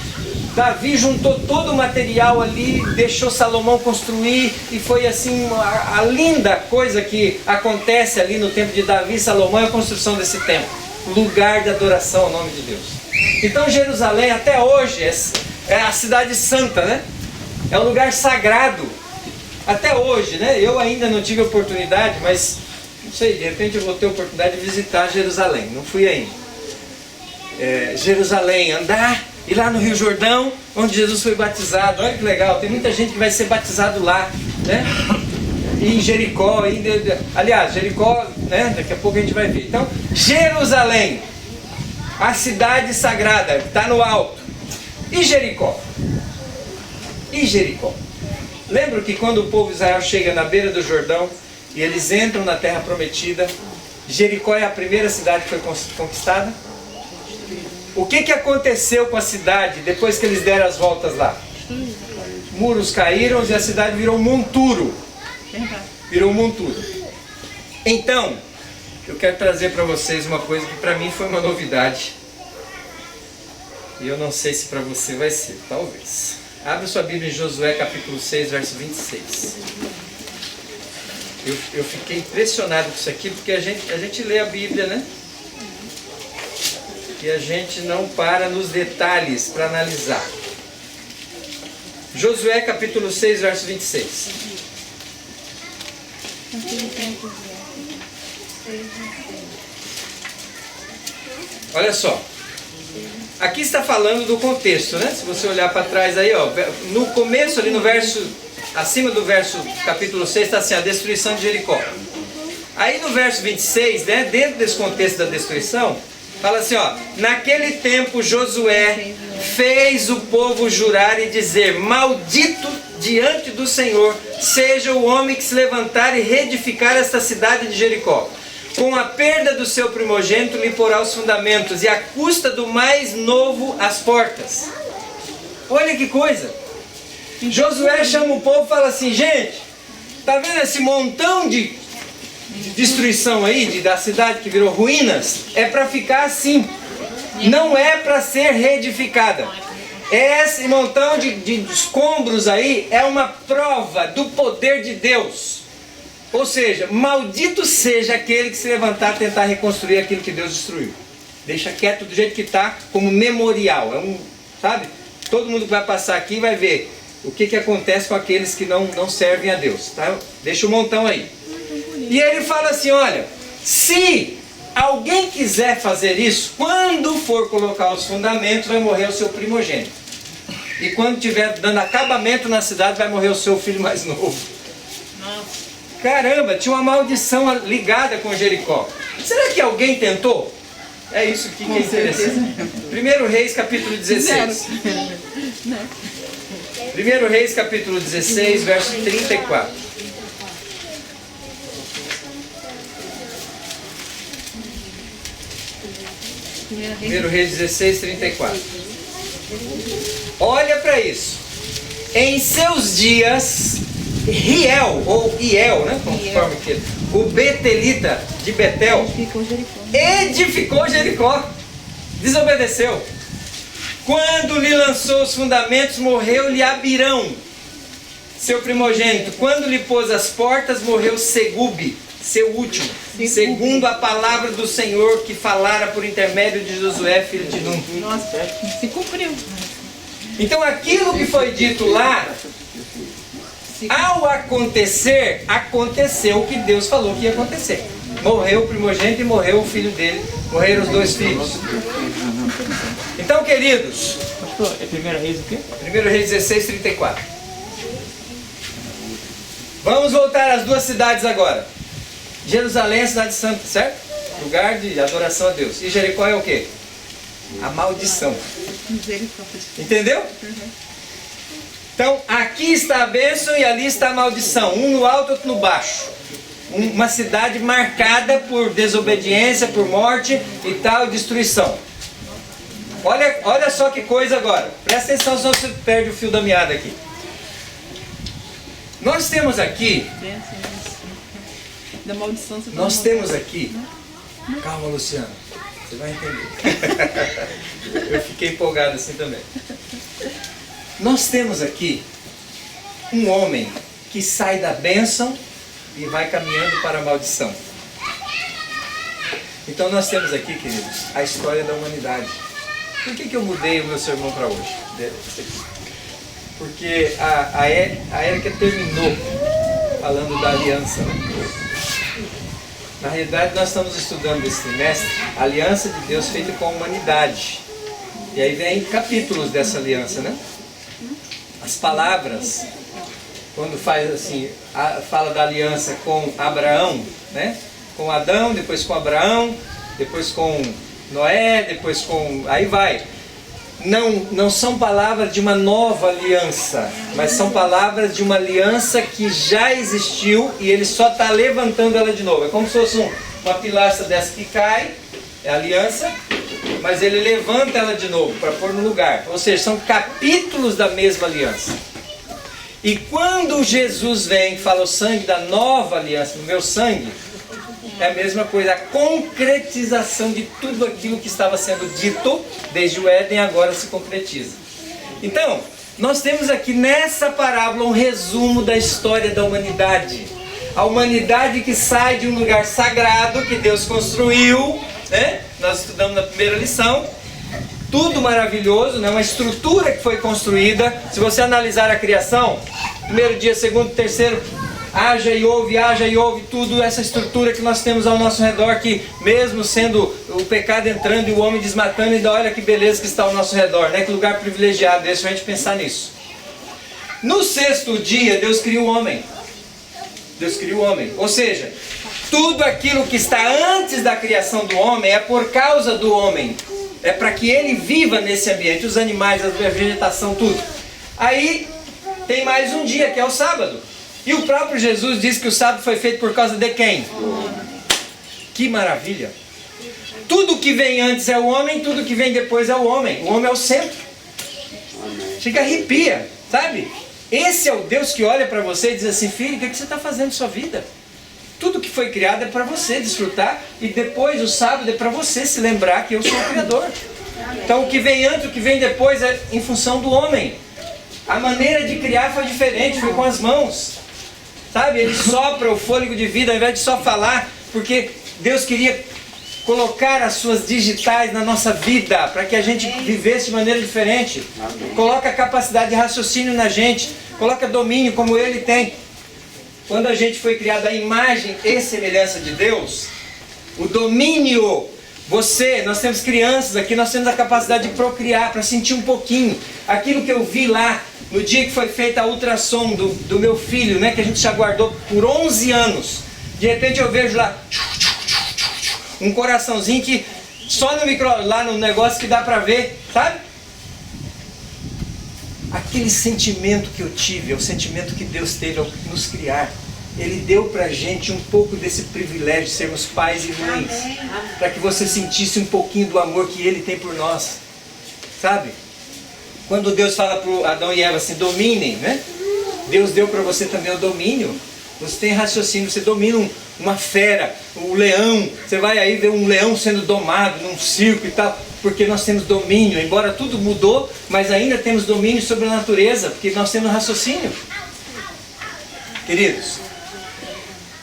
Davi juntou todo o material ali, deixou Salomão construir, e foi assim a linda coisa que acontece ali no templo de Davi e Salomão, é a construção desse templo, lugar de adoração ao nome de Deus. Então Jerusalém até hoje é a cidade santa, né? É um lugar sagrado. Até hoje, né? Eu ainda não tive oportunidade, mas não sei, de repente eu vou ter oportunidade de visitar Jerusalém. Não fui ainda. Jerusalém, andar, ir lá no Rio Jordão, onde Jesus foi batizado. Olha que legal, tem muita gente que vai ser batizado lá, né? E em Jericó, aliás, Jericó, né? Daqui a pouco a gente vai ver. Então, Jerusalém, a cidade sagrada, está no alto. E Jericó? E Jericó? Lembra que quando o povo de Israel chega na beira do Jordão e eles entram na terra prometida, Jericó é a primeira cidade que foi conquistada? O que aconteceu com a cidade depois que eles deram as voltas lá? Muros caíram e a cidade virou um monturo. Virou um monturo. Então, eu quero trazer para vocês uma coisa que para mim foi uma novidade. E eu não sei se para você vai ser, talvez. Abra sua Bíblia em Josué capítulo 6, verso 26. Eu fiquei impressionado com isso aqui, porque a gente lê a Bíblia, né? E a gente não para nos detalhes para analisar. Josué capítulo 6, verso 26. Olha só. Aqui está falando do contexto, né? Se você olhar para trás aí, ó, no começo ali no verso, acima do verso capítulo 6 está assim, a destruição de Jericó. Aí no verso 26, né, dentro desse contexto da destruição, fala assim, ó, naquele tempo Josué fez o povo jurar e dizer, maldito diante do Senhor seja o homem que se levantar e reedificar esta cidade de Jericó. Com a perda do seu primogênito lhe porá os fundamentos, e à custa do mais novo as portas. Olha que coisa! Josué chama o povo e fala assim, gente, tá vendo esse montão de destruição aí, da cidade que virou ruínas? É para ficar assim, não é para ser reedificada. Esse montão de escombros aí é uma prova do poder de Deus. Ou seja, maldito seja aquele que se levantar a tentar reconstruir aquilo que Deus destruiu. Deixa quieto do jeito que está, como memorial. Sabe? Todo mundo que vai passar aqui vai ver o que acontece com aqueles que não servem a Deus. Tá? Deixa o montão aí. E ele fala assim, olha, se alguém quiser fazer isso, quando for colocar os fundamentos, vai morrer o seu primogênito. E quando estiver dando acabamento na cidade, vai morrer o seu filho mais novo. Nossa. Caramba, tinha uma maldição ligada com Jericó. Será que alguém tentou? É isso que é interessante. 1 Reis capítulo 16. 1 Reis capítulo 16, verso 34. 1 Reis 16, 34. Olha para isso. Em seus dias, Riel, ou Iel, né? Conforme que o betelita de Betel edificou Jericó. Desobedeceu. Quando lhe lançou os fundamentos, morreu-lhe Abirão, seu primogênito. Quando lhe pôs as portas, morreu Segube, seu último. Segundo a palavra do Senhor que falara por intermédio de Josué, filho de Num. Nossa, se cumpriu. Então aquilo que foi dito lá, ao acontecer, aconteceu o que Deus falou que ia acontecer. Morreu o primogênito e morreu o filho dele. Morreram os dois filhos. Então, queridos, Pastor, é 1 Reis o quê? 1 Reis 16, 34. Vamos voltar às duas cidades agora. Jerusalém é a cidade santa, certo? Lugar de adoração a Deus. E Jericó é o quê? A maldição. Misericórdia. Entendeu? Então, aqui está a bênção e ali está a maldição. Um no alto, outro no baixo. Uma cidade marcada por desobediência, por morte e tal, destruição. Olha só que coisa agora. Presta atenção, senão você perde o fio da meada aqui. Nós temos aqui... Da maldição você Nós temos aqui... Calma, Luciano. Você vai entender. Eu fiquei empolgado assim também. Nós temos aqui um homem que sai da bênção e vai caminhando para a maldição. Então nós temos aqui, queridos, a história da humanidade. Por que eu mudei o meu sermão para hoje? Porque a Érica terminou falando da aliança, né? Na realidade, nós estamos estudando esse trimestre a aliança de Deus feita com a humanidade. E aí vem capítulos dessa aliança, né? As palavras, quando faz assim, fala da aliança com Abraão, né? Com Adão, depois com Abraão, depois com Noé, depois com... aí vai. Não são palavras de uma nova aliança, mas são palavras de uma aliança que já existiu e ele só está levantando ela de novo. É como se fosse uma pilastra dessa que cai, é a aliança, mas ele levanta ela de novo para pôr no lugar. Ou seja, são capítulos da mesma aliança. E quando Jesus vem e fala o sangue da nova aliança, no meu sangue, é a mesma coisa, a concretização de tudo aquilo que estava sendo dito desde o Éden agora se concretiza. Então, nós temos aqui nessa parábola um resumo da história da humanidade. A humanidade que sai de um lugar sagrado que Deus construiu, né? Nós estudamos na primeira lição. Tudo maravilhoso, né? Uma estrutura que foi construída. Se você analisar a criação, primeiro dia, segundo, terceiro, haja e ouve tudo, essa estrutura que nós temos ao nosso redor, que mesmo sendo o pecado entrando e o homem desmatando, ainda olha que beleza que está ao nosso redor, né? Que lugar privilegiado, deixa a gente pensar nisso. No sexto dia, Deus cria o homem. Deus cria o homem. Ou seja, tudo aquilo que está antes da criação do homem é por causa do homem. É para que ele viva nesse ambiente, os animais, a vegetação, tudo. Aí tem mais um dia, que é o sábado. E o próprio Jesus diz que o sábado foi feito por causa de quem? Que maravilha! Tudo que vem antes é o homem, tudo que vem depois é o homem. O homem é o centro. Chega, arrepia, sabe? Esse é o Deus que olha para você e diz assim: filho, o que você está fazendo na sua vida? Tudo que foi criado é para você desfrutar, e depois o sábado é para você se lembrar que eu sou o Criador. Então o que vem antes, o que vem depois é em função do homem. A maneira de criar foi diferente, foi com as mãos. Sabe, ele sopra o fôlego de vida ao invés de só falar, porque Deus queria colocar as suas digitais na nossa vida, para que a gente vivesse de maneira diferente. Coloca a capacidade de raciocínio na gente, coloca domínio como ele tem. Quando a gente foi criado à imagem e semelhança de Deus, o domínio, nós temos crianças aqui, nós temos a capacidade de procriar, para sentir um pouquinho. Aquilo que eu vi lá, no dia que foi feita a ultrassom do meu filho, né, que a gente já guardou por 11 anos. De repente eu vejo lá, um coraçãozinho que só lá no negócio que dá pra ver, sabe? Aquele sentimento que eu tive, é o sentimento que Deus teve ao nos criar. Ele deu pra gente um pouco desse privilégio de sermos pais e mães. Para que você sentisse um pouquinho do amor que Ele tem por nós. Sabe? Quando Deus fala para Adão e Eva assim, dominem, né? Deus deu para você também o domínio. Você tem raciocínio, você domina uma fera, um leão. Você vai aí ver um leão sendo domado num circo e tal, porque nós temos domínio. Embora tudo mudou, mas ainda temos domínio sobre a natureza, porque nós temos raciocínio. Queridos,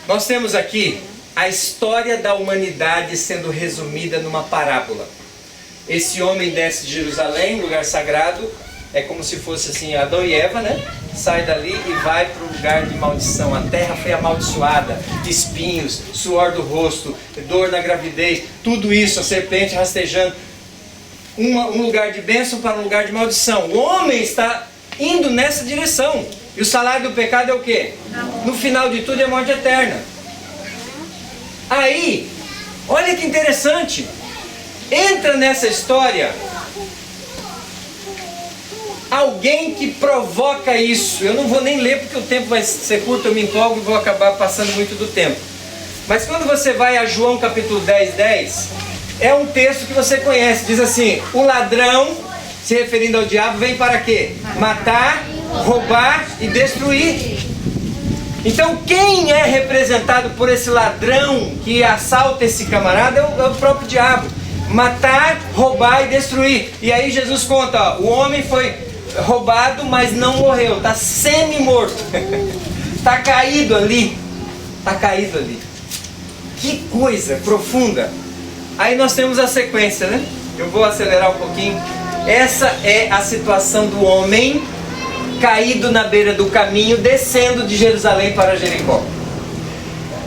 nós temos aqui a história da humanidade sendo resumida numa parábola. Esse homem desce de Jerusalém, lugar sagrado, é como se fosse assim, Adão e Eva, né? Sai dali e vai para o lugar de maldição. A terra foi amaldiçoada, espinhos, suor do rosto, dor na gravidez, tudo isso, a serpente rastejando. Um lugar de bênção para um lugar de maldição. O homem está indo nessa direção. E o salário do pecado é o quê? No final de tudo é morte eterna. Aí, olha que interessante. Entra nessa história alguém que provoca isso. Eu não vou nem ler porque o tempo vai ser curto, eu me empolgo e vou acabar passando muito do tempo. Mas quando você vai a João capítulo 10, é um texto que você conhece. Diz assim: o ladrão, se referindo ao diabo, vem para quê? Matar, roubar e destruir. Então quem é representado por esse ladrão que assalta esse camarada é o próprio diabo. Matar, roubar e destruir. E aí Jesus conta, ó, o homem foi roubado, mas não morreu, está semi-morto. Está caído ali. Está caído ali. Que coisa profunda. Aí nós temos a sequência, né? Eu vou acelerar um pouquinho. Essa é a situação do homem caído na beira do caminho, descendo de Jerusalém para Jericó.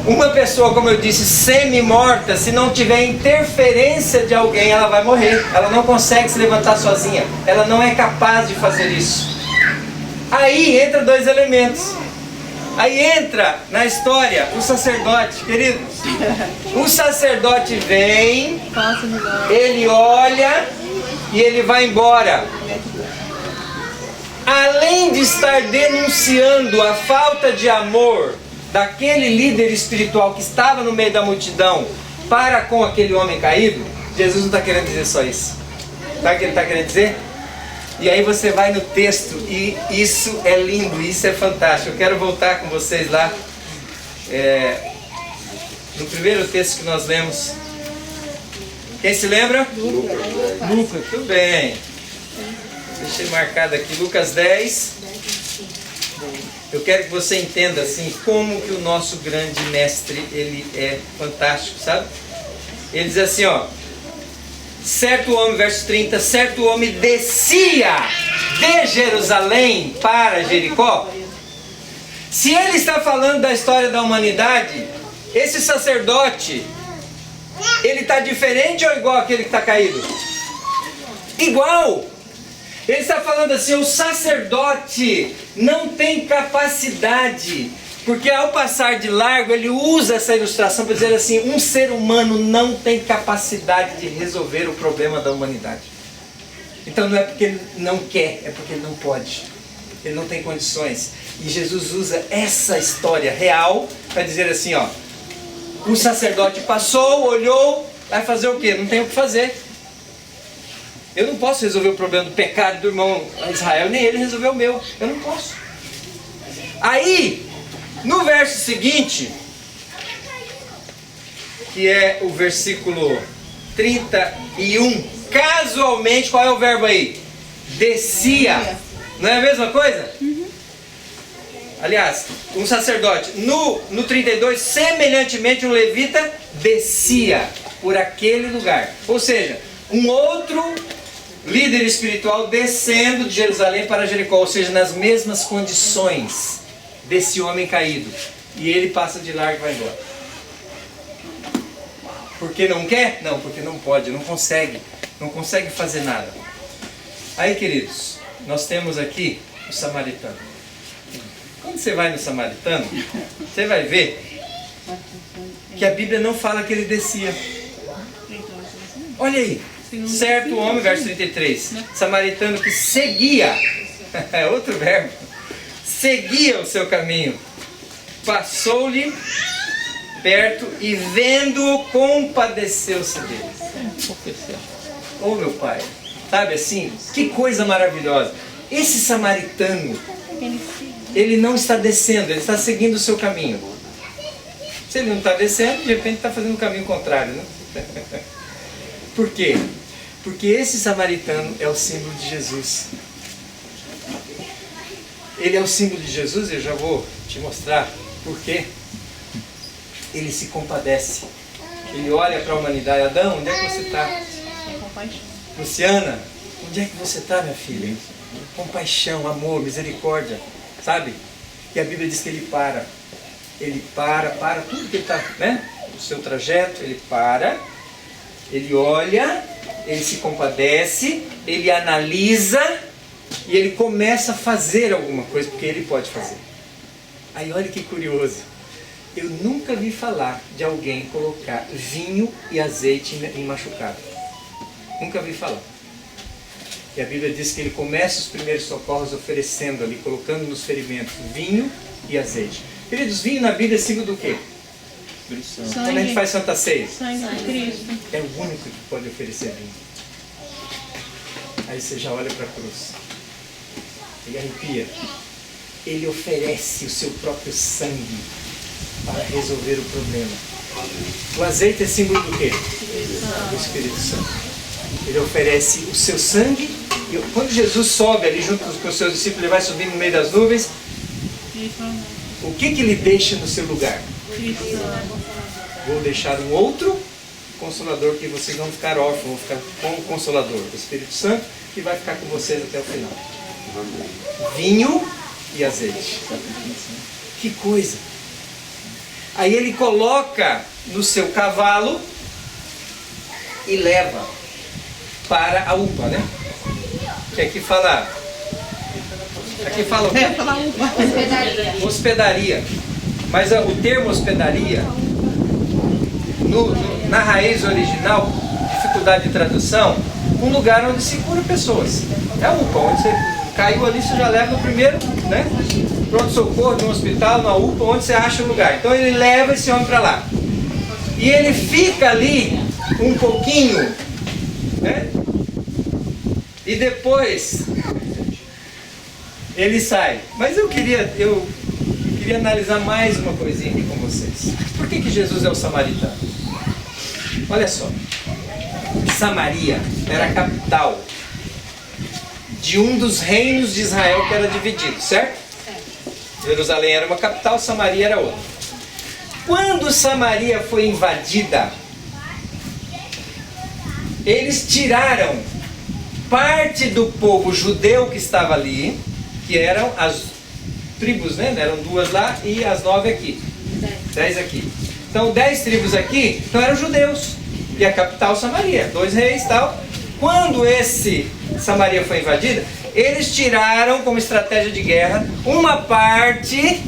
Uma pessoa, como eu disse, semi-morta, se não tiver interferência de alguém, ela vai morrer. Ela não consegue se levantar sozinha. Ela não é capaz de fazer isso. Aí entra dois elementos. Aí entra na história o sacerdote, queridos. O sacerdote vem, Passa no lugar. ele olha e ele vai embora. Além de estar denunciando a falta de amor daquele líder espiritual que estava no meio da multidão para com aquele homem caído, Jesus não está querendo dizer só isso. Sabe o que ele está querendo dizer? E aí você vai no texto e isso é lindo, isso é fantástico. Eu quero voltar com vocês lá no primeiro texto que nós lemos. Quem se lembra? Lucas. Tudo bem. Deixei marcado aqui, Lucas 10. Eu quero que você entenda assim, como que o nosso grande mestre, ele é fantástico, sabe? Ele diz assim, ó. Certo homem, verso 30, certo homem descia de Jerusalém para Jericó. Se ele está falando da história da humanidade, esse sacerdote, ele está diferente ou igual àquele que está caído? Igual! Ele está falando assim, o sacerdote não tem capacidade, porque ao passar de largo ele usa essa ilustração para dizer assim, um ser humano não tem capacidade de resolver o problema da humanidade. Então não é porque ele não quer, é porque ele não pode. Ele não tem condições. E Jesus usa essa história real para dizer assim, ó, o sacerdote passou, olhou, vai fazer o quê? Não tem o que fazer. Eu não posso resolver o problema do pecado do irmão Israel, nem ele resolveu o meu. Eu não posso. Aí, no verso seguinte, que é o versículo 31, casualmente, qual é o verbo aí? Descia. Não é a mesma coisa? Aliás, um sacerdote, no 32, semelhantemente um levita descia por aquele lugar. Ou seja, um outro líder espiritual descendo de Jerusalém para Jericó, ou seja, nas mesmas condições desse homem caído. E ele passa de largo e vai embora. Porque não quer? Não, porque não pode, não consegue fazer nada. Aí, queridos, nós temos aqui o samaritano. Quando você vai no samaritano, você vai ver que a Bíblia não fala que ele descia. Olha aí. Certo homem, verso 33, samaritano que seguia, é outro verbo, seguia o seu caminho, passou-lhe perto e vendo-o, compadeceu-se dele. Oh meu pai, sabe assim, que coisa maravilhosa. Esse samaritano, ele não está descendo, ele está seguindo o seu caminho. Se ele não está descendo, de repente está fazendo o caminho contrário, né? Por quê? Porque esse samaritano é o símbolo de Jesus. Ele é o símbolo de Jesus, eu já vou te mostrar por quê. Ele se compadece. Ele olha para a humanidade. Adão, onde é que você está? Luciana, onde é que você está, minha filha? Compaixão, amor, misericórdia, sabe? E a Bíblia diz que ele para. Ele para tudo que ele está, né? O seu trajeto, ele para. Ele olha, ele se compadece, ele analisa e ele começa a fazer alguma coisa, porque ele pode fazer. Aí olha que curioso, eu nunca vi falar de alguém colocar vinho e azeite em machucado. Nunca vi falar. E a Bíblia diz que ele começa os primeiros socorros oferecendo ali, colocando nos ferimentos vinho e azeite. Queridos, vinho na Bíblia é símbolo do quê? Quando a gente faz Santa Ceia, Sangue de Cristo. é o único que pode oferecer vinho. Aí você já olha para a cruz. Ele arrepia. Ele oferece o seu próprio sangue para resolver o problema. O azeite é símbolo do quê? Do Espírito Santo. Ele oferece o seu sangue. E quando Jesus sobe ali junto com os seus discípulos, ele vai subir no meio das nuvens. O que ele deixa no seu lugar? Vou deixar um outro Consolador, que vocês não vão ficar órfãos, vão ficar com o Consolador, o Espírito Santo, que vai ficar com vocês até o final. vinho e azeite. Que coisa! Aí ele coloca no seu cavalo e leva para a UPA, né? Que aqui fala... Aqui fala o quê? Hospedaria. Mas o termo hospedaria, na raiz original, dificuldade de tradução, um lugar onde se cura pessoas. É a UPA, onde você caiu ali, você já leva no primeiro, né? Pronto-socorro, no hospital, na UPA, onde você acha o lugar. Então ele leva esse homem para lá. E ele fica ali um pouquinho, né? E depois ele sai. Mas eu queria analisar mais uma coisinha aqui com vocês. Por que Jesus é o samaritano? Olha só. Samaria era a capital de um dos reinos de Israel que era dividido, certo? Jerusalém era uma capital, Samaria era outra. Quando Samaria foi invadida, eles tiraram parte do povo judeu que estava ali, que eram as tribos, né? Eram 2 lá e as 9 aqui. 10 aqui. Então 10 tribos aqui, então eram judeus. E a capital Samaria, 2 reis e tal. Quando Samaria foi invadida, eles tiraram como estratégia de guerra uma parte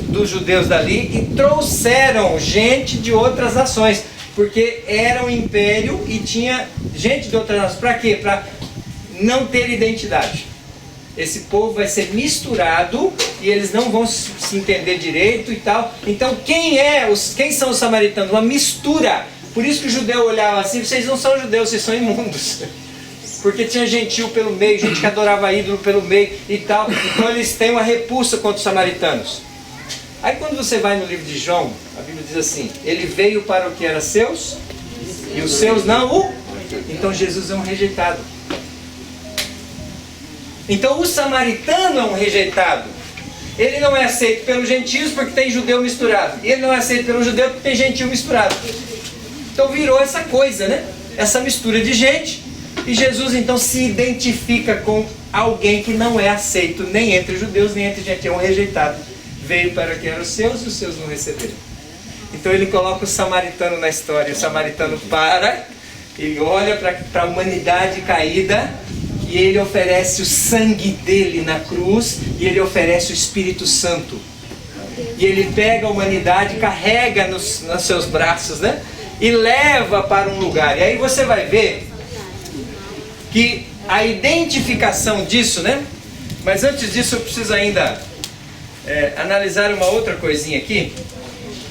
dos judeus dali e trouxeram gente de outras nações. Porque era um império e tinha gente de outras nações. Para quê? Para não ter identidade. Esse povo vai ser misturado e eles não vão se entender direito e tal. Então quem são os samaritanos? Uma mistura. Por isso que o judeu olhava assim: vocês não são judeus, vocês são imundos. Porque tinha gentil pelo meio, gente que adorava ídolo pelo meio e tal. Então eles têm uma repulsa contra os samaritanos. Aí quando você vai no livro de João, a Bíblia diz assim: ele veio para o que era seus e os seus não o... Então Jesus é um rejeitado. Então o samaritano é um rejeitado. Ele não é aceito pelos gentios porque tem judeu misturado. E ele não é aceito pelo judeu porque tem gentil misturado. Então virou essa coisa, né? Essa mistura de gente. E Jesus então se identifica com alguém que não é aceito nem entre judeus nem entre gentios. É um rejeitado. Veio para que eram os seus não receberam. Então ele coloca o samaritano na história. O samaritano para, ele olha para a humanidade caída e ele oferece o sangue dele na cruz e ele oferece o Espírito Santo. E ele pega a humanidade, carrega nos seus braços, né? E leva para um lugar. E aí você vai ver que a identificação disso, né? Mas antes disso eu preciso ainda analisar uma outra coisinha aqui,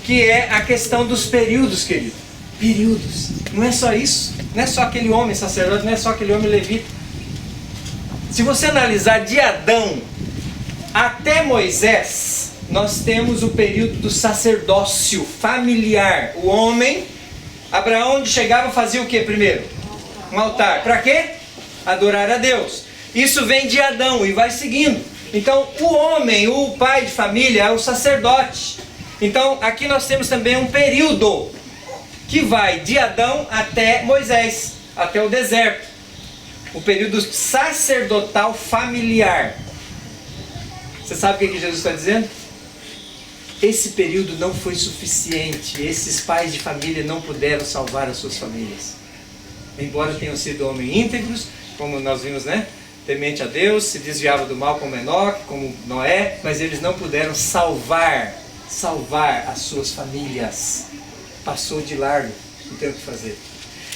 que é a questão dos períodos, querido. Períodos. Não é só isso. Não é só aquele homem sacerdote, não é só aquele homem levita. Se você analisar de Adão até Moisés, nós temos o período do sacerdócio familiar. O homem, Abraão, onde chegava, fazia o que primeiro? Um altar. Para quê? Adorar a Deus. Isso vem de Adão e vai seguindo. Então, o homem, o pai de família, é o sacerdote. Então, aqui nós temos também um período que vai de Adão até Moisés, até o deserto. O período sacerdotal familiar. Você sabe o que Jesus está dizendo? Esse período não foi suficiente. Esses pais de família não puderam salvar as suas famílias. Embora tenham sido homens íntegros, como nós vimos, né? Temente a Deus, se desviava do mal como Enoque, como Noé, mas eles não puderam salvar as suas famílias. Passou de largo, não tem o que fazer.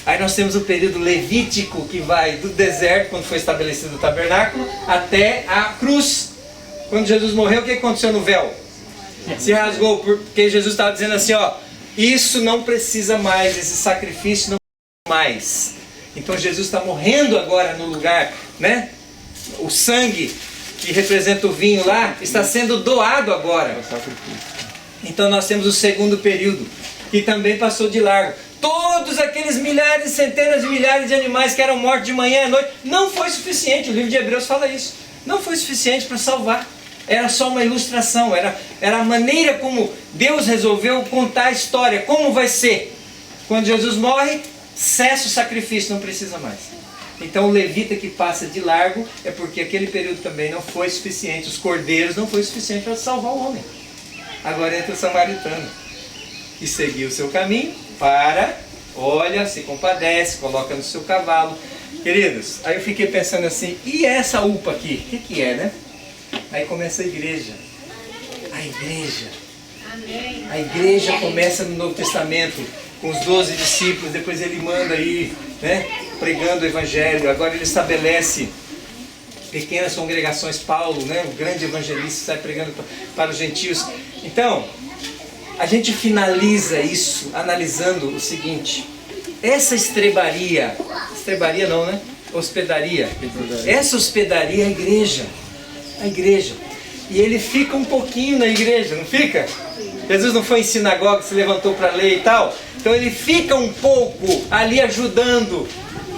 Aí nós temos o período levítico, que vai do deserto, quando foi estabelecido o tabernáculo, até a cruz. Quando Jesus morreu, o que aconteceu no véu? Se rasgou, porque Jesus estava dizendo assim, ó, isso não precisa mais, esse sacrifício não precisa mais. Então Jesus está morrendo agora no lugar, né? O sangue que representa o vinho lá está sendo doado agora. Então nós temos o segundo período, que também passou de largo. Todos aqueles milhares, centenas de milhares de animais que eram mortos de manhã e à noite, não foi suficiente, o livro de Hebreus fala isso. Não foi suficiente para salvar. Era só uma ilustração, era a maneira como Deus resolveu contar a história, como vai ser. Quando Jesus morre, cessa o sacrifício, não precisa mais. Então o levita que passa de largo é porque aquele período também não foi suficiente, os cordeiros não foi suficiente para salvar o homem. Agora entra o samaritano, que seguiu o seu caminho, olha, se compadece, coloca no seu cavalo. Queridos, aí eu fiquei pensando assim, e essa UPA aqui? O que é, né? Aí começa a igreja. A igreja começa no Novo Testamento, com os 12 discípulos, depois ele manda aí, né, pregando o Evangelho. Agora ele estabelece pequenas congregações, Paulo, né, o grande evangelista, sai pregando para os gentios. Então, a gente finaliza isso analisando o seguinte: essa estrebaria não, né? Hospedaria. Essa hospedaria é a igreja. E ele fica um pouquinho na igreja, não fica? Jesus não foi em sinagoga, se levantou para ler e tal. Então ele fica um pouco ali ajudando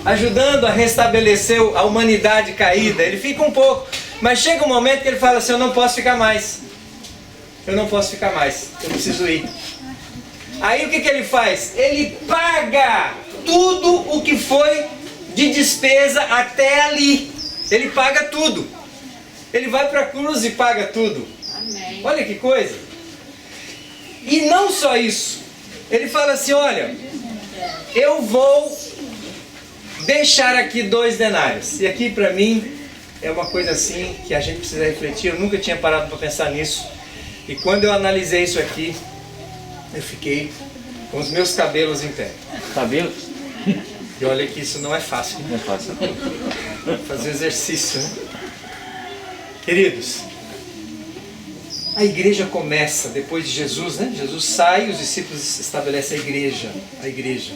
a restabelecer a humanidade caída. Ele fica um pouco. Mas chega um momento que ele fala assim: eu não posso ficar mais. Eu preciso ir. Aí o que ele faz? Ele paga tudo o que foi de despesa até ali. Ele paga tudo. Ele vai para a cruz e paga tudo. Amém. Olha que coisa. E não só isso. Ele fala assim: olha, eu vou deixar aqui 2 denários. E aqui para mim é uma coisa assim que a gente precisa refletir. Eu nunca tinha parado para pensar nisso. E quando eu analisei isso aqui, eu fiquei com os meus cabelos em pé. Cabelo? E olha que isso não é fácil, Não é fácil. fazer exercício, né? Queridos, a igreja começa depois de Jesus, né? Jesus sai, os discípulos estabelecem a igreja.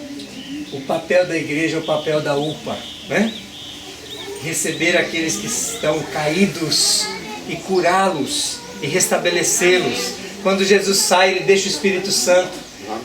O papel da igreja é o papel da UPA, né? Receber aqueles que estão caídos e curá-los e restabelecê-los. Quando Jesus sai, ele deixa o Espírito Santo.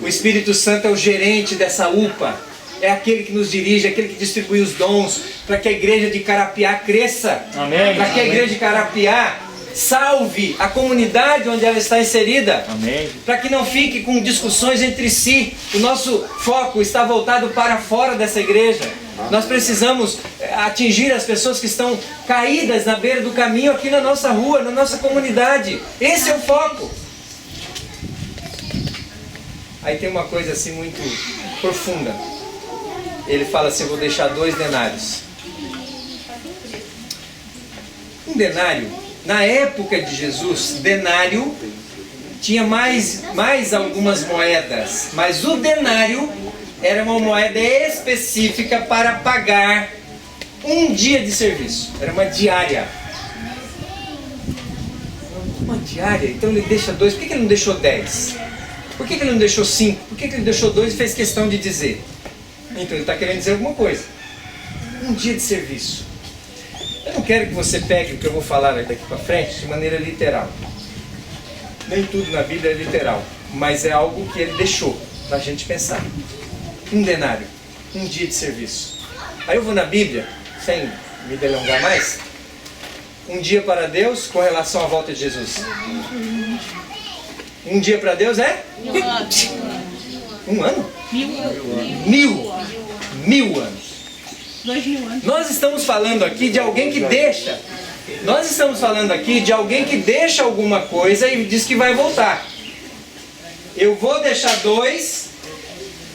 O Espírito Santo é o gerente dessa UPA. É aquele que nos dirige, aquele que distribui os dons para que a igreja de Carapiá cresça. Amém. Para que a igreja de Carapiá salve a comunidade onde ela está inserida. Amém. Para que não fique com discussões entre si. O nosso foco está voltado para fora dessa igreja. Nós precisamos atingir as pessoas que estão caídas na beira do caminho aqui na nossa rua, na nossa comunidade. Esse é o foco. Aí tem uma coisa assim muito profunda. Ele fala assim: eu vou deixar 2 denários. Um denário, na época de Jesus, denário tinha mais algumas moedas, mas o denário era uma moeda específica para pagar um dia de serviço. Era uma diária. Uma diária? Então ele deixa 2. Por que ele não deixou 10? Por que ele não deixou 5? Por que ele deixou 2 e fez questão de dizer? Então ele está querendo dizer alguma coisa. Um dia de serviço. Eu não quero que você pegue o que eu vou falar daqui para frente de maneira literal. Nem tudo na Bíblia é literal, mas é algo que ele deixou para a gente pensar. Um denário, um dia de serviço. Aí eu vou na Bíblia, sem me delongar mais. Um dia para Deus com relação à volta de Jesus. Um dia para Deus é? 1 ano? 1000 anos. 2000 anos. Nós estamos falando aqui de alguém que deixa. Nós estamos falando aqui de alguém que deixa alguma coisa e diz que vai voltar. Eu vou deixar 2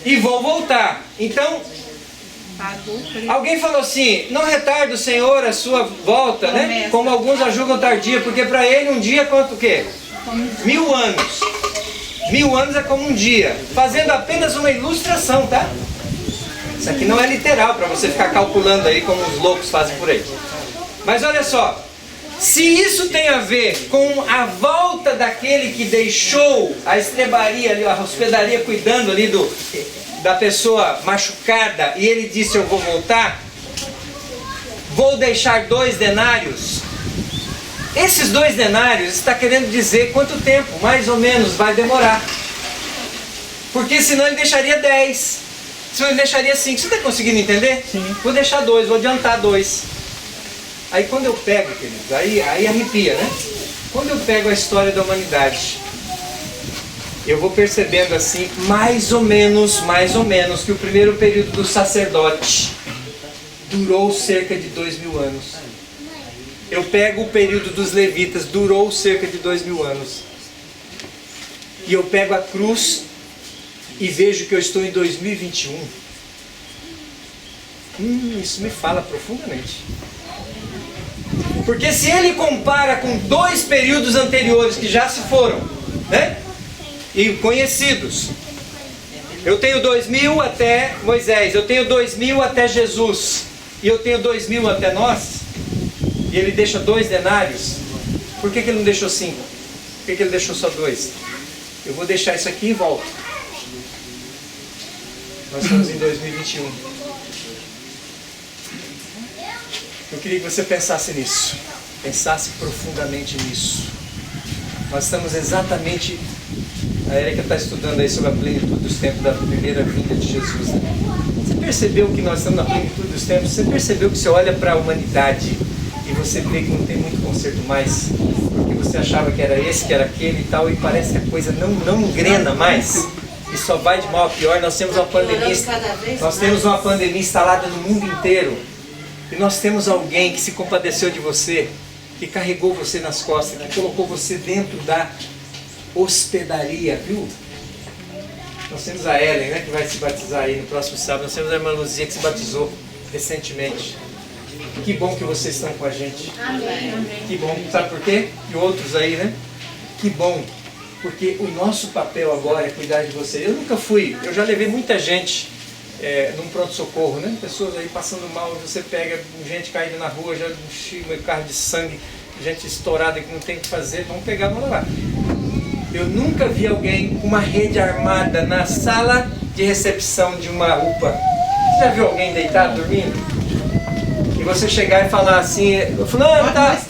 e vou voltar. Então, alguém falou assim: não retarde o Senhor a sua volta, né? Como alguns a julgam tardia, porque para ele um dia é quanto o quê? 1000 anos. 1000 anos é como um dia. Fazendo apenas uma ilustração, tá? Isso aqui não é literal para você ficar calculando aí como os loucos fazem por aí. Mas olha só, se isso tem a ver com a volta daquele que deixou a estrebaria ali, a hospedaria cuidando ali da pessoa machucada, e ele disse: eu vou voltar, vou deixar 2 denários. Esses 2 denários está querendo dizer quanto tempo, mais ou menos, vai demorar. Porque senão ele deixaria 10. Senão ele deixaria 5. Você está conseguindo entender? Sim. Vou deixar 2, vou adiantar 2. Aí quando eu pego, queridos, aí arrepia, né? Quando eu pego a história da humanidade, eu vou percebendo assim, mais ou menos, que o primeiro período do sacerdote, durou cerca de 2000 anos. Eu pego o período dos levitas, durou cerca de 2000 anos. E eu pego a cruz e vejo que eu estou em 2021. Isso me fala profundamente. Porque se ele compara com 2 períodos anteriores que já se foram, né? E conhecidos. Eu tenho 2000 até Moisés, eu tenho 2000 até Jesus, e eu tenho 2000 até nós, e ele deixa 2 denários. Por que ele não deixou 5? Por que ele deixou só 2? Eu vou deixar isso aqui e volto. Nós estamos em 2021. Eu queria que você pensasse nisso. Pensasse profundamente nisso. Nós estamos exatamente... A Erika está estudando aí sobre a plenitude dos tempos da primeira vinda de Jesus. Você percebeu que nós estamos na plenitude dos tempos? Você percebeu que você olha para a humanidade e você vê que não tem muito conserto mais? Porque você achava que era esse, que era aquele e tal, e parece que a coisa não engrena mais. E só vai de mal a pior. Nós temos uma pandemia, instalada no mundo inteiro. E nós temos alguém que se compadeceu de você, que carregou você nas costas, que colocou você dentro da hospedaria, viu? Nós temos a Ellen, né, que vai se batizar aí no próximo sábado. Nós temos a irmã Luzia, que se batizou recentemente. Que bom que vocês estão com a gente. Amém. Que bom, sabe por quê? E outros aí, né? Que bom, porque o nosso papel agora é cuidar de você. Eu nunca fui, eu já levei muita gente num pronto-socorro, né? Pessoas aí passando mal, você pega gente caída na rua, já um carro de sangue, gente estourada que não tem o que fazer, vamos pegar, vamos levar. Eu nunca vi alguém com uma rede armada na sala de recepção de uma UPA. Você já viu alguém deitado, dormindo? E você chegar e falar assim, fulano, tá?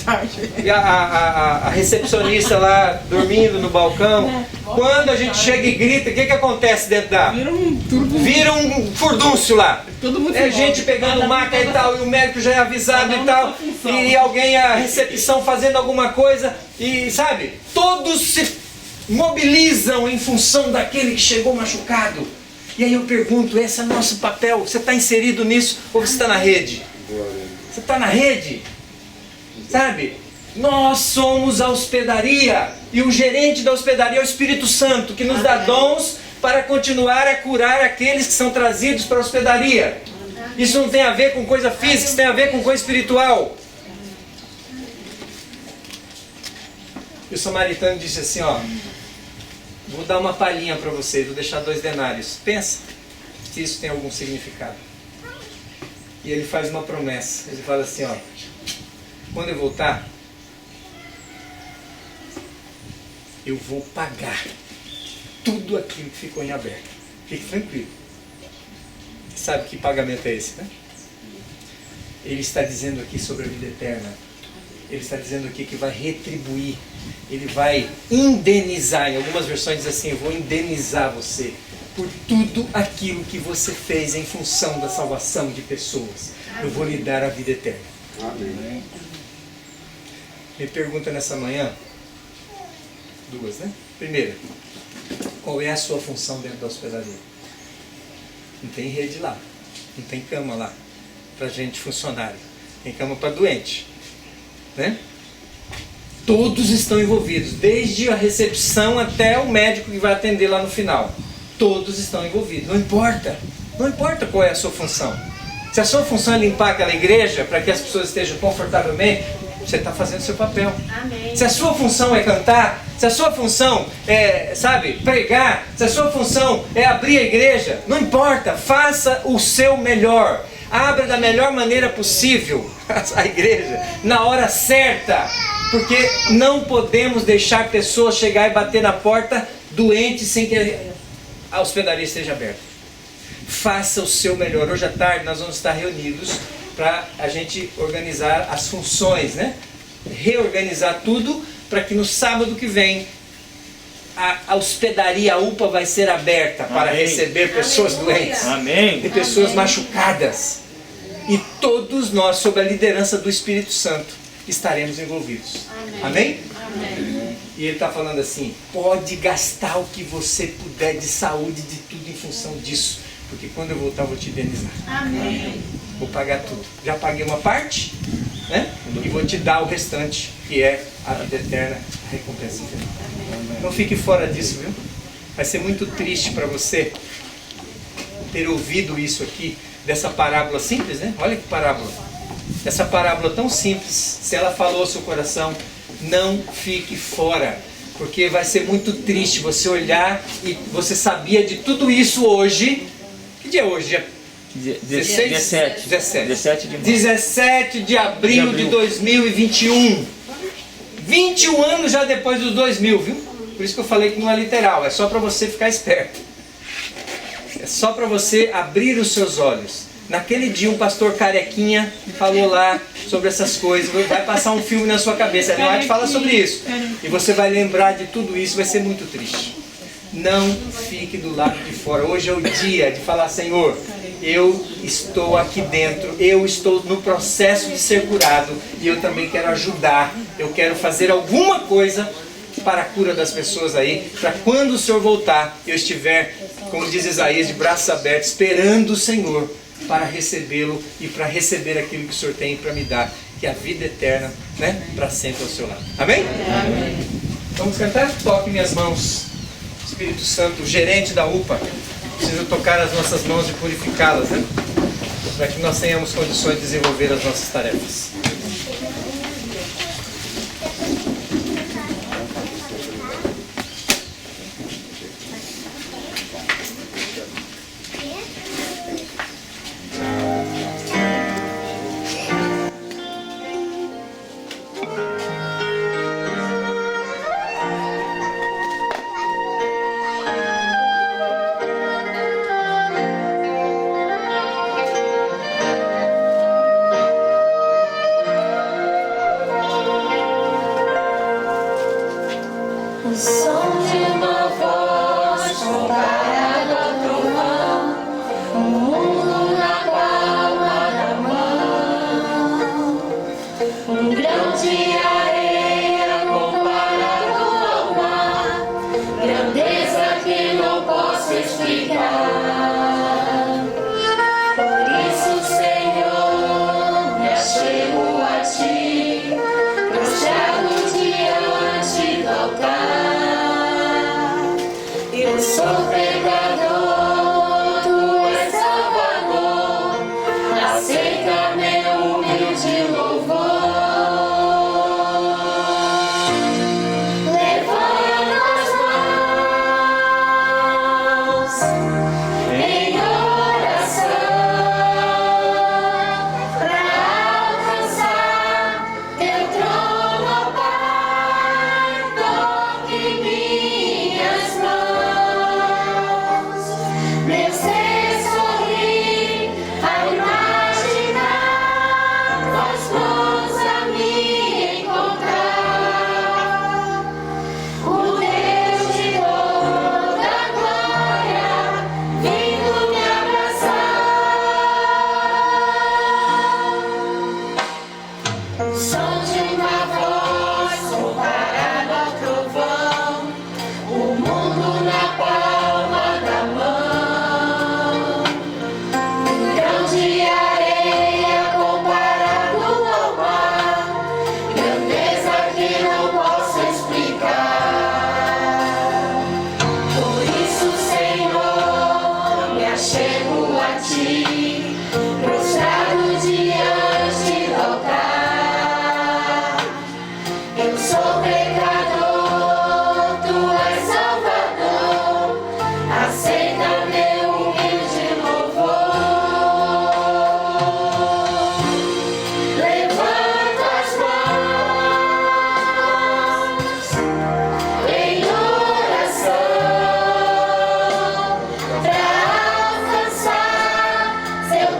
E a recepcionista lá dormindo no balcão. Quando a gente chega e grita, o que acontece dentro da... Vira um furdúncio lá. Todo mundo É gente pegando maca e tal, e o médico já é avisado e tal. E alguém, a recepção fazendo alguma coisa. E sabe, todos se mobilizam em função daquele que chegou machucado. E aí eu pergunto, esse é nosso papel? Você está inserido nisso ou você está na rede? Você está na rede? Sabe? Nós somos a hospedaria. E o gerente da hospedaria é o Espírito Santo, que nos dá dons para continuar a curar aqueles que são trazidos para a hospedaria. Isso não tem a ver com coisa física, isso tem a ver com coisa espiritual. E o samaritano disse assim, ó, vou dar uma palhinha para vocês, vou deixar 2 denários. Pensa se isso tem algum significado. E ele faz uma promessa. Ele fala assim, ó, quando eu voltar, eu vou pagar tudo aquilo que ficou em aberto. Fique tranquilo. Sabe que pagamento é esse, né? Ele está dizendo aqui sobre a vida eterna. Ele está dizendo aqui que vai retribuir. Ele vai indenizar. Em algumas versões diz assim, eu vou indenizar você por tudo aquilo que você fez em função da salvação de pessoas. Eu vou lhe dar a vida eterna. Amém. Me pergunta nessa manhã, 2, né? Primeira, qual é a sua função dentro da hospedaria? Não tem rede lá, não tem cama lá para gente funcionário, tem cama para doente, né? Todos estão envolvidos, desde a recepção até o médico que vai atender lá no final. Todos estão envolvidos, não importa qual é a sua função. Se a sua função é limpar aquela igreja para que as pessoas estejam confortavelmente, você está fazendo o seu papel. Amém. Se a sua função é cantar, se a sua função é, sabe, pregar, se a sua função é abrir a igreja, não importa, faça o seu melhor. Abra da melhor maneira possível a igreja, na hora certa. Porque não podemos deixar pessoas chegar e bater na porta doentes sem que a hospedaria esteja aberta. Faça o seu melhor. Hoje à tarde nós vamos estar reunidos para a gente organizar as funções, né? Reorganizar tudo para que no sábado que vem a hospedaria, a UPA vai ser aberta para receber pessoas doentes e pessoas machucadas. E todos nós, sob a liderança do Espírito Santo, estaremos envolvidos. Amém? Amém. E ele está falando assim, pode gastar o que você puder de saúde, de tudo em função disso. porque quando eu voltar eu vou te indenizar. Amém. Vou pagar tudo. Já paguei uma parte, né? E vou te dar o restante, que é a vida eterna, a recompensa final. Não fique fora disso, viu? Vai ser muito triste para você ter ouvido isso aqui, dessa parábola simples, né? Olha que parábola. Essa parábola tão simples, se ela falou ao seu coração, não fique fora. Porque vai ser muito triste você olhar e você sabia de tudo isso hoje. Que dia é hoje? Dia 17. 17 de março. 17 de abril de 2021. 21 anos já depois dos 2000, viu? Por isso que eu falei que não é literal, é só para você ficar esperto. É só para você abrir os seus olhos. Naquele dia um pastor carequinha falou lá sobre essas coisas. Vai passar um filme na sua cabeça. A Arte fala sobre isso. E você vai lembrar de tudo isso, vai ser muito triste. Não fique do lado de fora. Hoje é o dia de falar, Senhor, eu estou aqui dentro, eu estou no processo de ser curado e eu também quero ajudar. Eu quero fazer alguma coisa para a cura das pessoas aí, para quando o Senhor voltar, eu estiver, como diz Isaías, de braços abertos, esperando o Senhor para recebê-lo e para receber aquilo que o Senhor tem para me dar, que é a vida eterna, né, para sempre ao seu lado. Amém? Amém. Vamos cantar? Toque minhas mãos. Espírito Santo, o gerente da UPA, precisa tocar as nossas mãos e purificá-las, né? Para que nós tenhamos condições de desenvolver as nossas tarefas. O som de uma voz comparado ao trovão, o mundo na palma da mão. Um grão de areia comparado ao mar, grandeza que não posso explicar. Por isso, Senhor, me achego a Ti, prostrado diante do altar. Eu sou pecador, Tu és Salvador, aceita meu humilde louvor. Levanta as mãos em oração para alcançar Teu trono, ó Pai. Toque minhas mãos, meu ser sorri ao imaginar Tuas mãos a me encontrar. O Deus de toda glória vindo me abraçar. O som de uma voz comparado ao trovão, o mundo na palma da mão. Um grão de areia comparado ao mar, grandeza que não posso explicar. Por isso, Senhor, me achego a Ti, prostrado diante do altar. Eu sou pecador, Tu és Salvador, aceita meu humilde louvor. Levanta as mãos em oração para alcançar Seu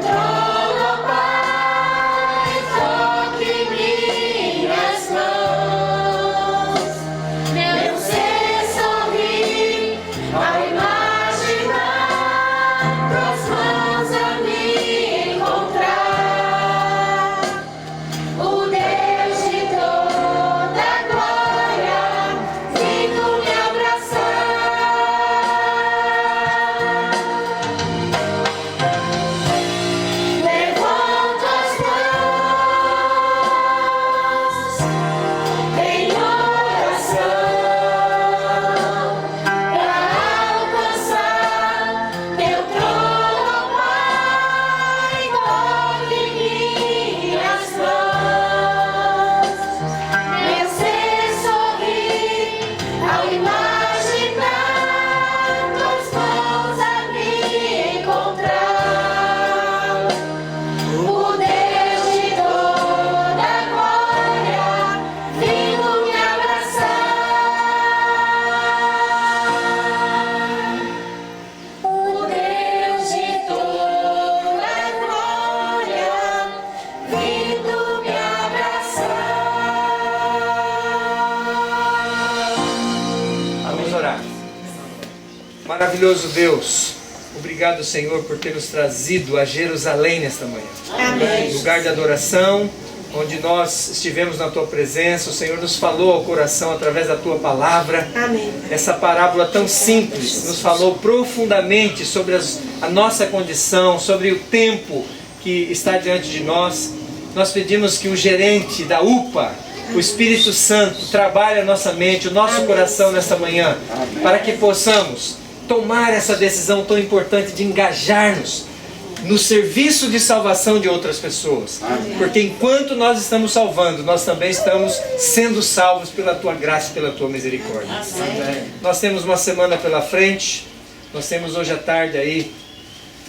Maravilhoso Deus, obrigado, Senhor, por ter nos trazido a Jerusalém nesta manhã. Amém. Lugar de adoração, onde nós estivemos na Tua presença. O Senhor nos falou ao coração através da Tua palavra. Amém. Essa parábola tão simples nos falou profundamente sobre a nossa condição, sobre o tempo que está diante de nós. Nós pedimos que o gerente da UPA, o Espírito Santo, trabalhe a nossa mente, o nosso coração nesta manhã, para que possamos tomar essa decisão tão importante de engajar-nos no serviço de salvação de outras pessoas. Porque enquanto nós estamos salvando, nós também estamos sendo salvos pela Tua graça e pela Tua misericórdia. Nós temos uma semana pela frente. Nós temos hoje à tarde aí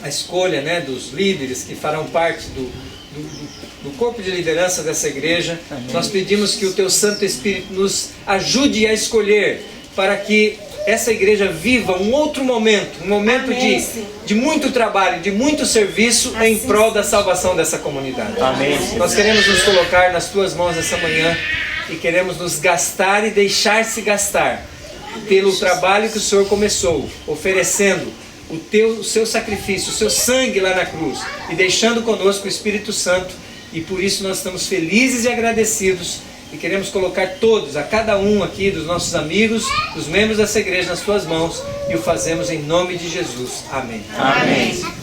a escolha, né, dos líderes que farão parte do corpo de liderança dessa igreja. Nós pedimos que o Teu Santo Espírito nos ajude a escolher para que essa igreja viva um outro momento, um momento de muito trabalho, de muito serviço em prol da salvação dessa comunidade. Amém. Nós queremos nos colocar nas Tuas mãos essa manhã e queremos nos gastar e deixar-se gastar pelo trabalho que o Senhor começou, oferecendo o seu sacrifício, o seu sangue lá na cruz e deixando conosco o Espírito Santo. E por isso nós estamos felizes e agradecidos e queremos colocar todos, a cada um aqui dos nossos amigos, dos membros dessa igreja nas Tuas mãos, e o fazemos em nome de Jesus. Amém. Amém.